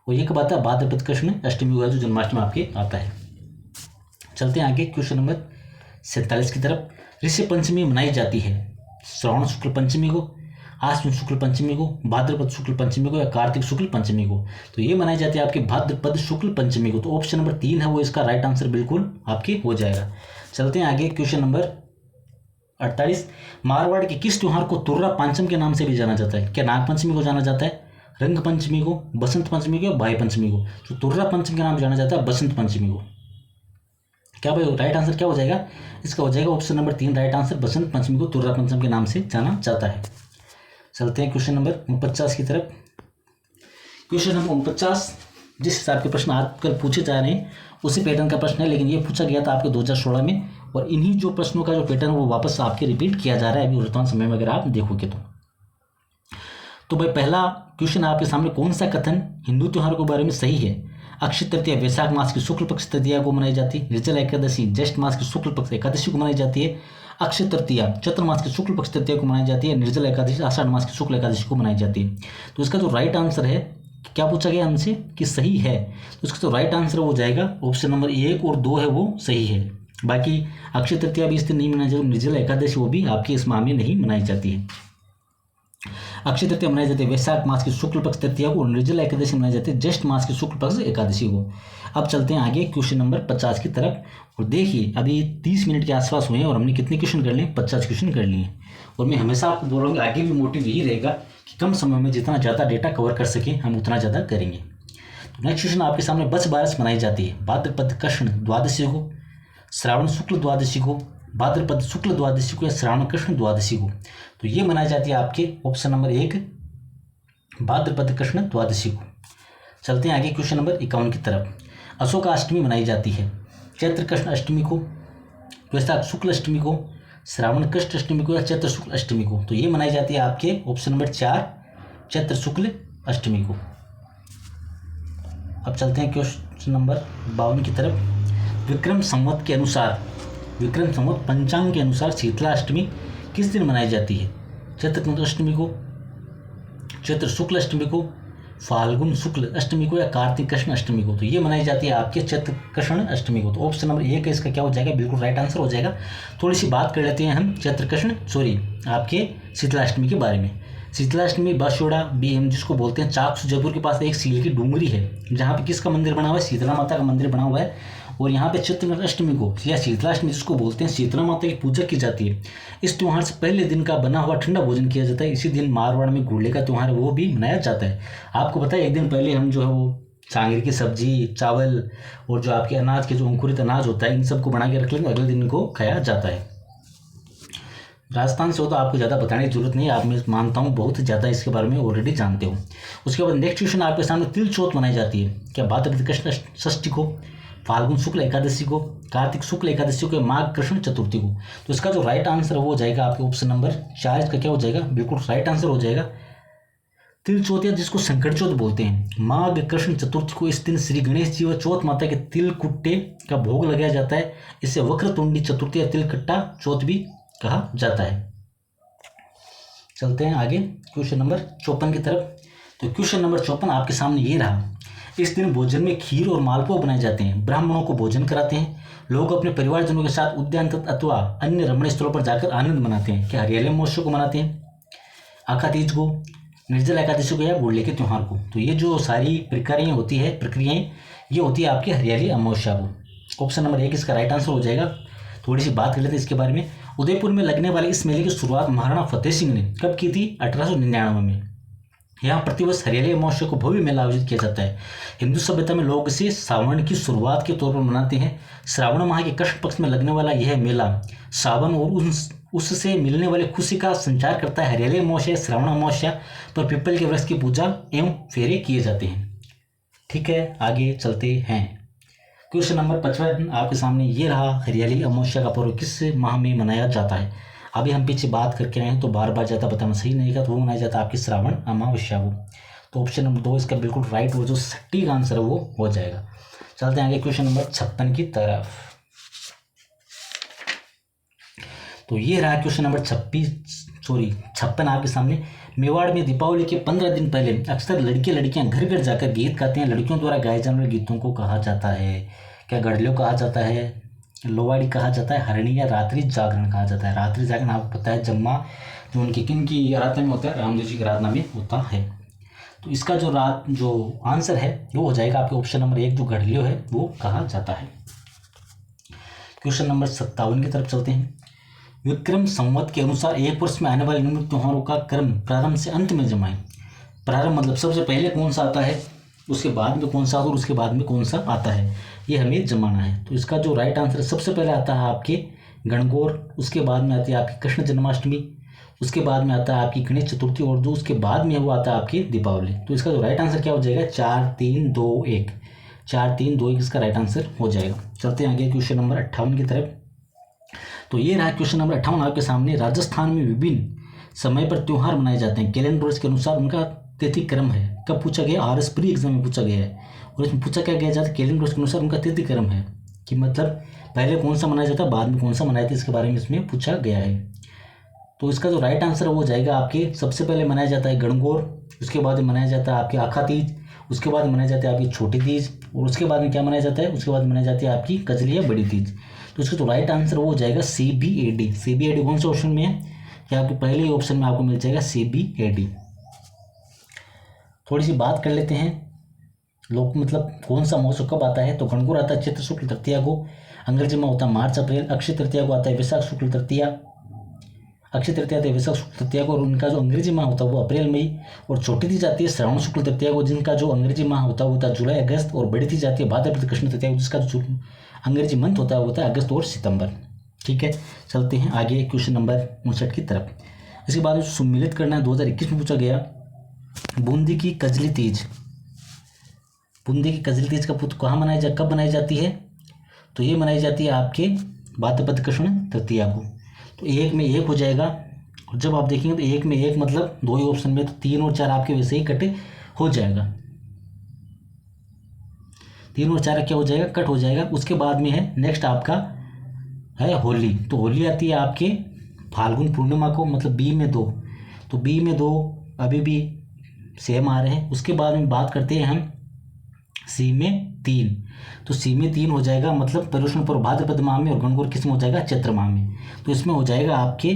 और ये कब आता है? भाद्रपद कृष्ण अष्टमी को जो जन्माष्टमी आपके आता है। चलते हैं आगे क्वेश्चन नंबर 47 की तरफ। ऋषि पंचमी मनाई जाती है श्रावण शुक्ल पंचमी को, आश्विन शुक्ल पंचमी को, भाद्रपद शुक्ल पंचमी को या कार्तिक शुक्ल पंचमी को। तो ये मनाई जाती है आपकी भाद्रपद शुक्ल पंचमी को। तो ऑप्शन नंबर 3 है वो इसका राइट आंसर बिल्कुल आपकी हो जाएगा। चलते हैं आगे क्वेश्चन नंबर 48। मारवाड़ के किस त्योहार को तुर्रा पांचम के नाम से भी जाना जाता है? क्या नागपंचमी को जाना जाता है, रंग पंचमी को, बसंत पंचमी को या भाई पंचमी को? तो तुर्रा पंचम के नाम जाना जाता है बसंत पंचमी को। क्या भाई राइट आंसर क्या हो जाएगा? इसका हो जाएगा option number 3 right answer, Basant Panchami को तुर्रा पंचम के नाम से जाना जाता है। चलते हैं क्वेश्चन नंबर 49 की तरफ। क्वेश्चन नंबर 49 जिस हिसाब के प्रश्न आजकल पूछे जा रहे हैं उसी पैटर्न का प्रश्न है, लेकिन ये पूछा गया था आपके 2016 में, और इन्हीं जो प्रश्नों का जो पैटर्न है वो वापस आपके रिपीट किया जा रहा है अभी वर्तमान समय में अगर आप देखोगे तो भाई पहला क्वेश्चन आपके सामने, कौन सा कथन हिंदू त्योहारों के बारे में सही है? अक्षय तृतीया वैशाख मास की शुक्ल पक्ष तृतीया को मनाई जाती है, निर्जला एकादशी ज्येष्ठ मास की शुक्ल पक्ष एकादशी को मनाई जाती है, अक्षय तृतीया चैत्र मास की शुक्ल पक्ष तृतीया को मनाई जाती है, निर्जला एकादशी आषाढ़ मास की शुक्ल एकादशी को मनाई जाती है। तो इसका जो राइट आंसर है, क्या पूछा गया हमसे कि सही है, तो इसका जो राइट आंसर हो जाएगा ऑप्शन नंबर 1 और 2 है वो सही है। बाकी अक्षय तृतीया भी इस दिन नहीं मनाई जाती, निर्जला एकादशी वो भी आपके इस माह में नहीं मनाई जाती है। अक्षय तृतीया मनाई जाती है वैशाख मास की शुक्ल पक्ष तृतीया को, निर्जला एकादशी मनाई जाती है ज्येष्ठ मास की शुक्ल पक्ष एकादशी को। अब चलते हैं आगे क्वेश्चन नंबर 50 की तरफ, और देखिए अभी 30 मिनट के आसपास हुए हैं और हमने कितने क्वेश्चन कर लिए? 50 क्वेश्चन कर लिए। और मैं हमेशा आपको बोल रहा हूँ आगे भी मोटिव यही रहेगा कि कम समय में जितना ज़्यादा डेटा कवर कर सकें हम उतना ज़्यादा करेंगे। तो नेक्स्ट क्वेश्चन आपके सामने, बस बारस मनाई जाती है भाद्रपद कृष्ण द्वादशी को, श्रावण शुक्ल द्वादशी को, भाद्रपद शुक्ल द्वादशी को या श्रावण कृष्ण द्वादशी को? तो ये मनाई जाती है आपके ऑप्शन नंबर 1 भाद्रपद कृष्ण द्वादशी को। चलते हैं आगे क्वेश्चन नंबर 51 की तरफ। अशोका अष्टमी मनाई जाती है चैत्र कृष्ण अष्टमी को, वैशाख शुक्ल अष्टमी को, श्रावण कृष्ण अष्टमी को या चैत्र शुक्ल अष्टमी को? तो ये मनाई जाती है आपके ऑप्शन नंबर 4 चैत्र शुक्ल अष्टमी को। अब चलते हैं क्वेश्चन नंबर 52 की तरफ। विक्रम संवत के अनुसार, विक्रम संवत पंचांग के अनुसार शीतला अष्टमी किस दिन मनाई जाती है? चैत्र कृष्ण अष्टमी को, चैत्र शुक्ल अष्टमी को, फाल्गुन शुक्ल अष्टमी को या कार्तिक कृष्ण अष्टमी को? तो ये मनाई जाती है आपके चैत्र कृष्ण अष्टमी को। तो ऑप्शन नंबर 1 इसका क्या हो जाएगा? बिल्कुल राइट आंसर हो जाएगा। थोड़ी सी बात कर लेते हैं हम चैत्र कृष्ण आपके शीतला अष्टमी के बारे में। शीतला अष्टमी बाशोड़ा BM जिसको बोलते हैं, चाकसू जयपुर के पास एक सील की डूंगरी है जहाँ पे किसका मंदिर बना हुआ है? शीतला माता का मंदिर बना हुआ है। और यहाँ पे चैत्र अष्टमी को या शीतला अष्टमी जिसको बोलते हैं, शीतला माता की पूजा की जाती है। इस त्यौहार से पहले दिन का बना हुआ ठंडा भोजन किया जाता है। इसी दिन मारवाड़ में गुड़ले का त्यौहार है वो भी मनाया जाता है। आपको पता है एक दिन पहले हम जो है वो चांगरी की सब्जी, चावल और जो आपके अनाज के जो अंकुरित अनाज होता है इन सबको बना के रख लेंगे, अगले दिन इनको खाया जाता है। राजस्थान से हो तो आपको ज़्यादा बताने की जरूरत नहीं है, आप मैं मानता हूँ बहुत ज़्यादा इसके बारे में ऑलरेडी जानते हो। उसके बाद नेक्स्ट क्वेश्चन आपके सामने, तिल चौथ मनाई जाती है क्या? भाद्रपद कृष्ण षष्ठी को, फाल्गुन शुक्ल एकादशी को, कार्तिक शुक्ल एकादशी को, माघ कृष्ण चतुर्थी को? तो इसका जो राइट आंसर हो जाएगा आपके ऑप्शन नंबर 4 इसका क्या हो जाएगा? बिल्कुल राइट आंसर हो जाएगा तिल चौथ, या जिसको संकट चौथ बोलते हैं। माघ कृष्ण चतुर्थी को इस दिन श्री गणेश जी व चौथ माता के तिल कुट्टे का भोग लगाया जाता है। इसे वक्रतुंडी चतुर्थी या तिलकट्टा चौथ भी कहा जाता है। चलते हैं आगे क्वेश्चन नंबर 54 की तरफ। तो क्वेश्चन नंबर 54 आपके सामने ये रहा, इस दिन भोजन में खीर और मालपुआ बनाए जाते हैं, ब्राह्मणों को भोजन कराते हैं, लोग अपने परिवारजनों के साथ उद्यान अथवा अन्य रमणीय स्थलों पर जाकर आनंद मनाते हैं। क्या हरियाली महोत्सव को मनाते हैं, आखा तीज को, निर्जला एकादशी को या गुड़ले के त्यौहार को? तो ये जो सारी प्रक्रियाएं होती है ये होती है आपकी हरियाली अमावस्या को। ऑप्शन नंबर 1 इसका राइट आंसर हो जाएगा। थोड़ी सी बात कर लेते हैं इसके बारे में। उदयपुर में लगने वाले इस मेले की शुरुआत महाराणा फतेह सिंह ने कब की थी? 1899 में। यहाँ प्रतिवर्ष हरियाली अमावस्या को भव्य मेला आयोजित किया जाता है। हिंदू सभ्यता में लोग इसे सावन की शुरुआत के तौर पर मनाते हैं। श्रावण माह के कृष्ण पक्ष में लगने वाला यह मेला सावन और उससे मिलने वाली खुशी का संचार करता है। हरियाली अमावस्या श्रावण अमावस्या पर पीपल के वृक्ष की पूजा एवं फेरे किए जाते हैं। ठीक है, आगे चलते हैं। क्वेश्चन नंबर 55 आपके सामने ये रहा, हरियाली अमावस्या का पर्व किस माह में मनाया जाता है। अभी हम पीछे बात करके आए हैं तो बार बार ज़्यादा बताना सही नहीं है, तो वो मनाया जाता है आपकी श्रावण अमावस्या को। तो ऑप्शन नंबर 2 इसका बिल्कुल राइट, वो जो सटीक आंसर है वो हो जाएगा। चलते हैं आगे क्वेश्चन नंबर 56 की तरफ। तो ये रहा क्वेश्चन नंबर 56 आपके सामने। मेवाड़ में दीपावली के 15 दिन पहले अक्सर लड़कियां घर घर जाकर गीत गाते हैं। लड़कियों द्वारा गाए जाने वाले गीतों को कहा जाता है, क्या गढ़लियों कहा जाता है, लोवाड़ी कहा जाता है, हरणी या रात्रि जागरण कहा जाता है। रात्रि जागरण आपको पता है जम्मा जो उनकी किन की आराधना में होता है, रामदेव जी की आराधना में होता है। तो इसका जो आंसर है वो हो जाएगा आपके ऑप्शन नंबर 1, जो गढ़लियो है वो कहा जाता है। क्वेश्चन नंबर 57 की तरफ चलते हैं। विक्रम संवत के अनुसार एक वर्ष में आने वाले निम्न त्योहारों का क्रम प्रारंभ से अंत में जमाएं। प्रारंभ मतलब सबसे पहले कौन सा आता है, उसके बाद में कौन सा आता है और उसके बाद में कौन सा आता है, ये हमें जमाना है। तो इसका जो राइट आंसर है, सबसे पहले आता है आपके गणगौर, उसके बाद में आती है आपकी कृष्ण जन्माष्टमी, उसके बाद में आता है आपकी गणेश चतुर्थी, और जो उसके बाद में वो आता है आपकी दीपावली। तो इसका जो राइट आंसर क्या हो जाएगा, 4 3 2 1, 4 3 2 1 इसका राइट आंसर हो जाएगा। चलते हैं आगे क्वेश्चन नंबर 58 की तरफ। तो ये रहा क्वेश्चन नंबर 58 आपके सामने। राजस्थान में विभिन्न समय पर त्यौहार मनाए जाते हैं, कैलेंडर वर्ष के अनुसार उनका तिथि क्रम है। कब पूछा गया, RS प्री एग्जाम में पूछा गया है, और इसमें पूछा क्या गया जाता है, कैलेंडर वर्ष के अनुसार उनका तिथि क्रम है, कि मतलब पहले कौन सा मनाया जाता है, बाद में कौन सा मनाया था, इसके बारे में इसमें पूछा गया है। तो इसका जो राइट आंसर है वो जाएगा आपके, सबसे पहले मनाया जाता है गणगौर, उसके बाद में मनाया जाता है आपके आखा तीज, उसके बाद मनाया जाता है आपकी छोटी तीज, और उसके बाद में क्या मनाया जाता है, उसके बाद मनाई जाती है आपकी कजली या बड़ी तीज। तो इसका जो राइट आंसर वो हो जाएगा CBAD। CBAD कौन से ऑप्शन में है, या आपके पहले ही ऑप्शन में आपको मिल जाएगा CBAD। थोड़ी सी बात कर लेते हैं लोग, मतलब कौन सा मौसम कब आता है। तो गणगौर आता है चैत्र शुक्ल तृतीया को, अंग्रेजी में होता है मार्च अप्रैल। अक्षय तृतीया को आता है वैशाख शुक्ल तृतीया, अक्षय तृतीया आती है वैशाख शुक्ल तृतीया को, और उनका जो अंग्रेजी माह होता है वो अप्रैल मई। और छोटी तीज आती है श्रावण शुक्ल तृतीया को, जिनका जो अंग्रेजी माह होता है वो होता है जुलाई अगस्त। और बड़ी तीज आती है भाद्रपद कृष्ण तृतीया को, जिसका जो अंग्रेजी मंथ होता है वो होता है अगस्त और सितंबर। ठीक है, चलते हैं आगे क्वेश्चन नंबर 59 की तरफ। इसके बाद सम्मिलित करना है, 2021 में पूछा गया। बूंदी की कजली तीज, बूंदी की कजली तीज का कहाँ कब मनाई जाती है, तो ये मनाई जाती है आपके भाद्रपद कृष्ण तृतीया को। तो 1 में 1 हो जाएगा, और जब आप देखेंगे तो 1 में 1 मतलब 2 ही ऑप्शन में, तो 3 और 4 आपके वैसे ही कटे हो जाएगा, 3 और 4 क्या हो जाएगा, कट हो जाएगा। उसके बाद में है नेक्स्ट आपका है होली। तो होली आती है आपके फाल्गुन पूर्णिमा को, मतलब B में 2, तो B में 2 अभी भी सेम आ रहे हैं। उसके बाद में बात करते हैं हम C में 3, तो C में 3 हो जाएगा, मतलब पर्युषण पर्व भाद्रपद माह में, और गणगौर किस में हो जाएगा, चैत्र माह में। तो इसमें हो जाएगा आपके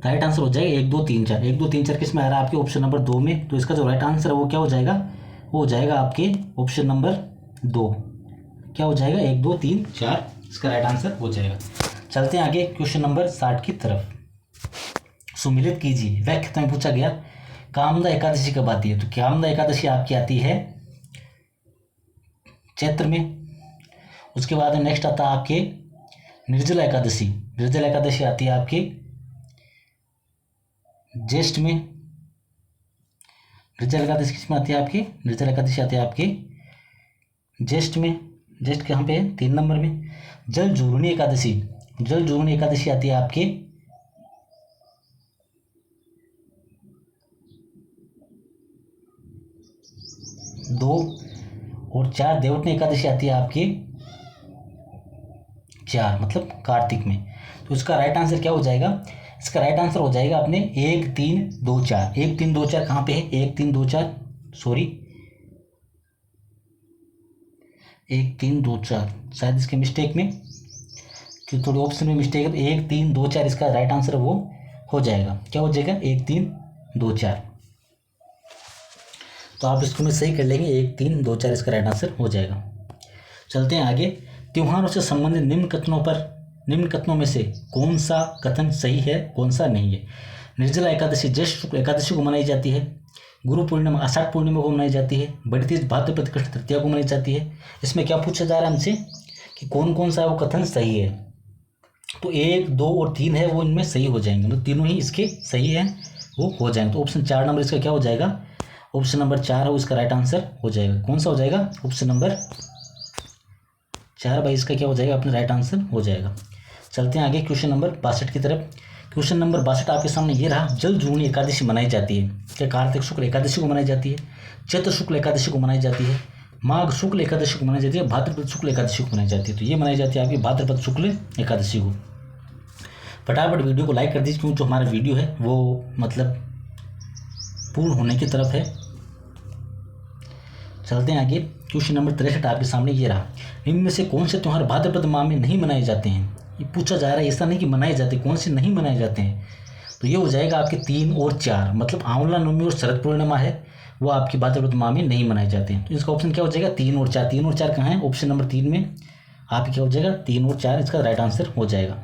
राइट आंसर हो जाएगा 1 2 3 4। 1 2 3 4 किस में आ रहा है, आपके ऑप्शन नंबर 2 में। तो इसका जो राइट आंसर है वो क्या हो जाएगा, वो हो जाएगा आपके ऑप्शन नंबर 2, क्या हो जाएगा 1 2 3 4, इसका राइट आंसर हो जाएगा। चलते हैं आगे क्वेश्चन नंबर 60 की तरफ। सुमिलित कीजिए, व्याख्या में पूछा गया कामदा एकादशी कब आती है। तो कामदा एकादशी आपकी आती है चैत्र में। उसके बाद नेक्स्ट आता है आपके निर्जला एकादशी। निर्जला एकादशी आती है आपके ज्येष्ठ में। निर्जला एकादशी किसमें आती है आपकी, निर्जला एकादशी आती है आपके ज्येष्ठ में। ज्येष्ठ कहाँ पे है, 3 नंबर में। जल जूरणी एकादशी, जल जूरणी एकादशी आती है आपके 2 और 4। देवउठनी एकादशी आती है आपके 4, मतलब कार्तिक में। तो इसका राइट आंसर क्या हो जाएगा, इसका राइट आंसर हो जाएगा अपने 1 3 2 4। 1 3 2 4 कहाँ पे है, 1 3 2 4, सॉरी 1 3 2 4, शायद इसके मिस्टेक में, क्योंकि थोड़ी ऑप्शन में मिस्टेक है। तो 1 3 2 4 इसका राइट आंसर वो हो जाएगा, क्या हो जाएगा 1 3 2 4। तो आप इसको में सही कर लेंगे, 1 3 2 4 इसका राइट आंसर हो जाएगा। चलते हैं आगे। त्योहारों से संबंधित निम्न कथनों में से कौन सा कथन सही है, कौन सा नहीं है। निर्जला एकादशी ज्येष्ठ शुक्ल एकादशी को मनाई जाती है। गुरु पूर्णिमा आषाढ़ पूर्णिमा को मनाई जाती है। बड़ी तीज भाद्रपद कृष्ण तृतीया को मनाई जाती है। इसमें क्या पूछा जा रहा है हमसे कि कौन कौन सा वो कथन सही है। तो 1, 2 और 3 है वो इनमें सही हो जाएंगे, मतलब तीनों ही इसके सही हैं, वो हो जाएंगे। तो ऑप्शन 4 नंबर इसका क्या हो जाएगा, ऑप्शन नंबर 4 है वो इसका राइट आंसर हो जाएगा। कौन सा हो जाएगा, ऑप्शन नंबर 4 भाई इसका क्या हो जाएगा, अपना राइट आंसर हो जाएगा। चलते हैं आगे क्वेश्चन नंबर 62 की तरफ। क्वेश्चन नंबर 62 आपके सामने ये रहा, जल जूनी एकादशी मनाई जाती है। क्या कार्तिक शुक्ल एकादशी को मनाई जाती है, चैत्र शुक्ल एकादशी को मनाई जाती है, माघ शुक्ल एकादशी को मनाई जाती है, भाद्रपद शुक्ल एकादशी को मनाई जाती है। तो ये मनाई जाती है आपकी भाद्रपद शुक्ल एकादशी को। फटाफट वीडियो को लाइक कर दीजिए, क्योंकि जो हमारा वीडियो है वो मतलब पूर्ण होने की तरफ है। चलते हैं आगे। क्वेश्चन नंबर 63 आपके सामने ये रहा, इनमें से कौन से त्यौहार भाद्रपद माह में नहीं मनाए जाते हैं। ये पूछा जा रहा है, ऐसा नहीं कि मनाए जाते, कौन से नहीं मनाए जाते हैं। तो ये हो जाएगा आपके 3 और 4, मतलब आंवला नवमी और शरद पूर्णिमा है वो आपकी भाद्रपद माह में नहीं मनाए जाते हैं। तो इसका ऑप्शन क्या हो जाएगा, 3 और 4। 3 और 4 कहाँ है, ऑप्शन नंबर 3 में आपकी क्या हो जाएगा, 3 और 4 इसका राइट आंसर हो जाएगा।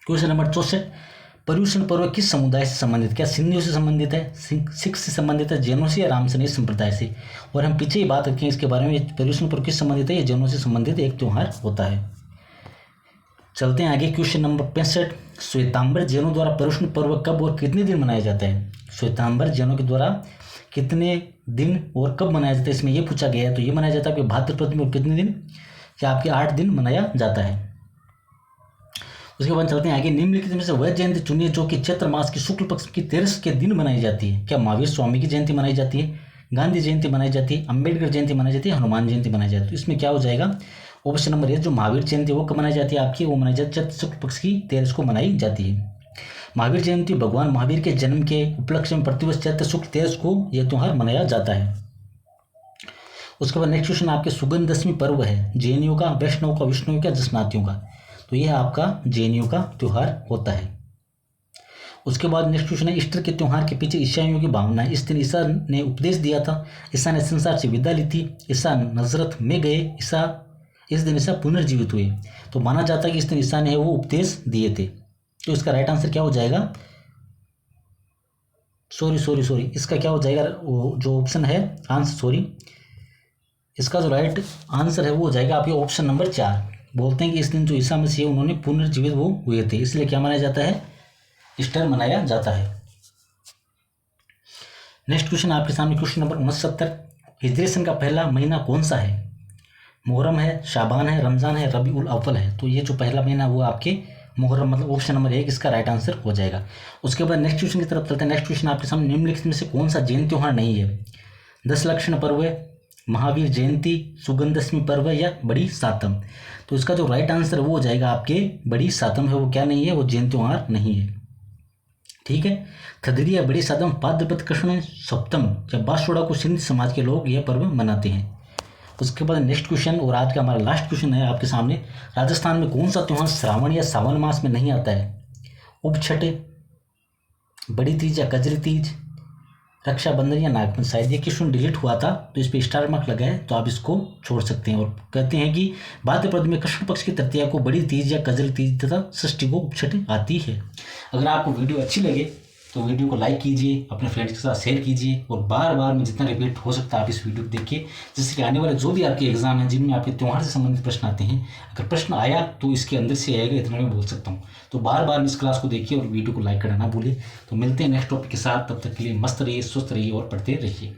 क्वेश्चन नंबर 64, पर्युषण पर्व किस समुदाय से संबंधित, क्या सिंधियों से संबंधित है, सिख से संबंधित है, जैनों से या रामसनेय संप्रदाय से। और हम पीछे ही बात रखें इसके बारे में, पर्युषण पर्व किस संबंधित है, ये जैनों से संबंधित एक त्यौहार होता है। चलते हैं आगे। क्वेश्चन नंबर 65, श्वेतांबर जैनों द्वारा पर्युषण पर्व कब और कितने दिन मनाया जाता है। श्वेतांबर जैनों के द्वारा कितने दिन और कब मनाया जाता है, इसमें यह पूछा गया है। तो ये मनाया जाता है आपके भाद्रपद में, और कितने दिन, क्या आपके 8 दिन मनाया जाता है। उसके बाद चलते हैं आगे। निम्नलिखित में से वह जयंती चुनिए जो कि चैत्र मास की शुक्ल पक्ष की 13 के दिन मनाई जाती है। क्या महावीर स्वामी की जयंती मनाई जाती है, गांधी जयंती मनाई जाती है, अंबेडकर जयंती मनाई जाती है, हनुमान जयंती मनाई जाती है। तो इसमें क्या हो जाएगा, ऑप्शन नंबर ए, जो महावीर जयंती वो कब मनाई जाती है आपकी, वो मनाई जाती है चैत्र शुक्ल पक्ष की 13 को मनाई जाती है। महावीर जयंती भगवान महावीर के जन्म के उपलक्ष्य में प्रतिवर्ष चैत्र शुक्ल 13 को यह त्यौहार मनाया जाता है। उसके बाद नेक्स्ट क्वेश्चन आपके सुगंध दशमी पर्व है, जैनियों का, वैष्णव का, विष्णुओं का, जसनातियों का। तो यह आपका जैनियों का त्यौहार होता है। उसके बाद नेक्स्ट क्वेश्चन है, ईस्टर के त्यौहार के पीछे ईसाइयों की भावना है। इस दिन ईसा ने उपदेश दिया था, ईसा ने संसार से विदा ली थी, ईसा नजरत में गए, इस दिन ईसा पुनर्जीवित हुए। तो माना जाता है कि इस दिन ईसा ने वो उपदेश दिए थे। तो इसका राइट आंसर क्या हो जाएगा, सॉरी इसका क्या हो जाएगा, जो ऑप्शन है आंसर, इसका जो राइट आंसर है वो हो जाएगा आपके ऑप्शन नंबर 4। बोलते हैं कि इस दिन जो ईसा मसीह उन्होंने पुनर्जीवित वो हुए थे, इसलिए क्या मनाया जाता है, ईस्टर मनाया जाता है। नेक्स्ट क्वेश्चन आपके सामने क्वेश्चन नंबर 69, हिजरी सन का पहला महीना कौन सा है। मुहर्रम है, शाबान है, रमज़ान है, रबीउल अव्वल है। तो ये जो पहला महीना वो आपके मुहर्रम, मतलब ऑप्शन नंबर 1 इसका राइट आंसर हो जाएगा। उसके बाद नेक्स्ट क्वेश्चन की तरफ चलते हैं। नेक्स्ट क्वेश्चन आपके सामने, निम्नलिखित में से कौन सा जैन त्यौहार नहीं है। 10 लक्षण पर्व, महावीर जयंती, सुगंध दशमी पर्व या बड़ी सातम। तो इसका जो राइट आंसर वो हो जाएगा आपके बड़ी सातम है, वो क्या नहीं है, वो जैन त्यौहार नहीं है। ठीक है, खदरी या बड़ी सातम भाद्रपद कृष्ण सप्तम या बासुड़ा को सिंध समाज के लोग यह पर्व मनाते हैं। उसके बाद नेक्स्ट क्वेश्चन और आज का हमारा लास्ट क्वेश्चन है आपके सामने, राजस्थान में कौन सा त्यौहार श्रावण या सावन मास में नहीं आता है। उपछठ, बड़ी तीज या कजरी तीज, रक्षाबंधन या नागपंचमी। शायद ये क्वेश्चन डिलीट हुआ था तो इस पर स्टार मार्क लगा है, तो आप इसको छोड़ सकते हैं। और कहते हैं कि भाद्रपद में कृष्ण पक्ष की तृतीया को बड़ी तीज या कजरी तीज तथा षष्ठी को उपछठ आती है। अगर आपको वीडियो अच्छी लगे तो वीडियो को लाइक कीजिए, अपने फ्रेंड्स के साथ शेयर कीजिए, और बार बार में जितना रिपीट हो सकता है आप इस वीडियो को देखिए, जिससे कि आने वाले जो भी आपके एग्जाम हैं जिनमें आपके त्यौहार से संबंधित प्रश्न आते हैं, अगर प्रश्न आया तो इसके अंदर से आएगा, इतना मैं बोल सकता हूँ। तो बार बार इस क्लास को देखिए और वीडियो को लाइक करना ना भूलिए। तो मिलते हैं नेक्स्ट टॉपिक के साथ, तब तक के लिए मस्त रहिए, स्वस्थ रहिए और पढ़ते रहिए।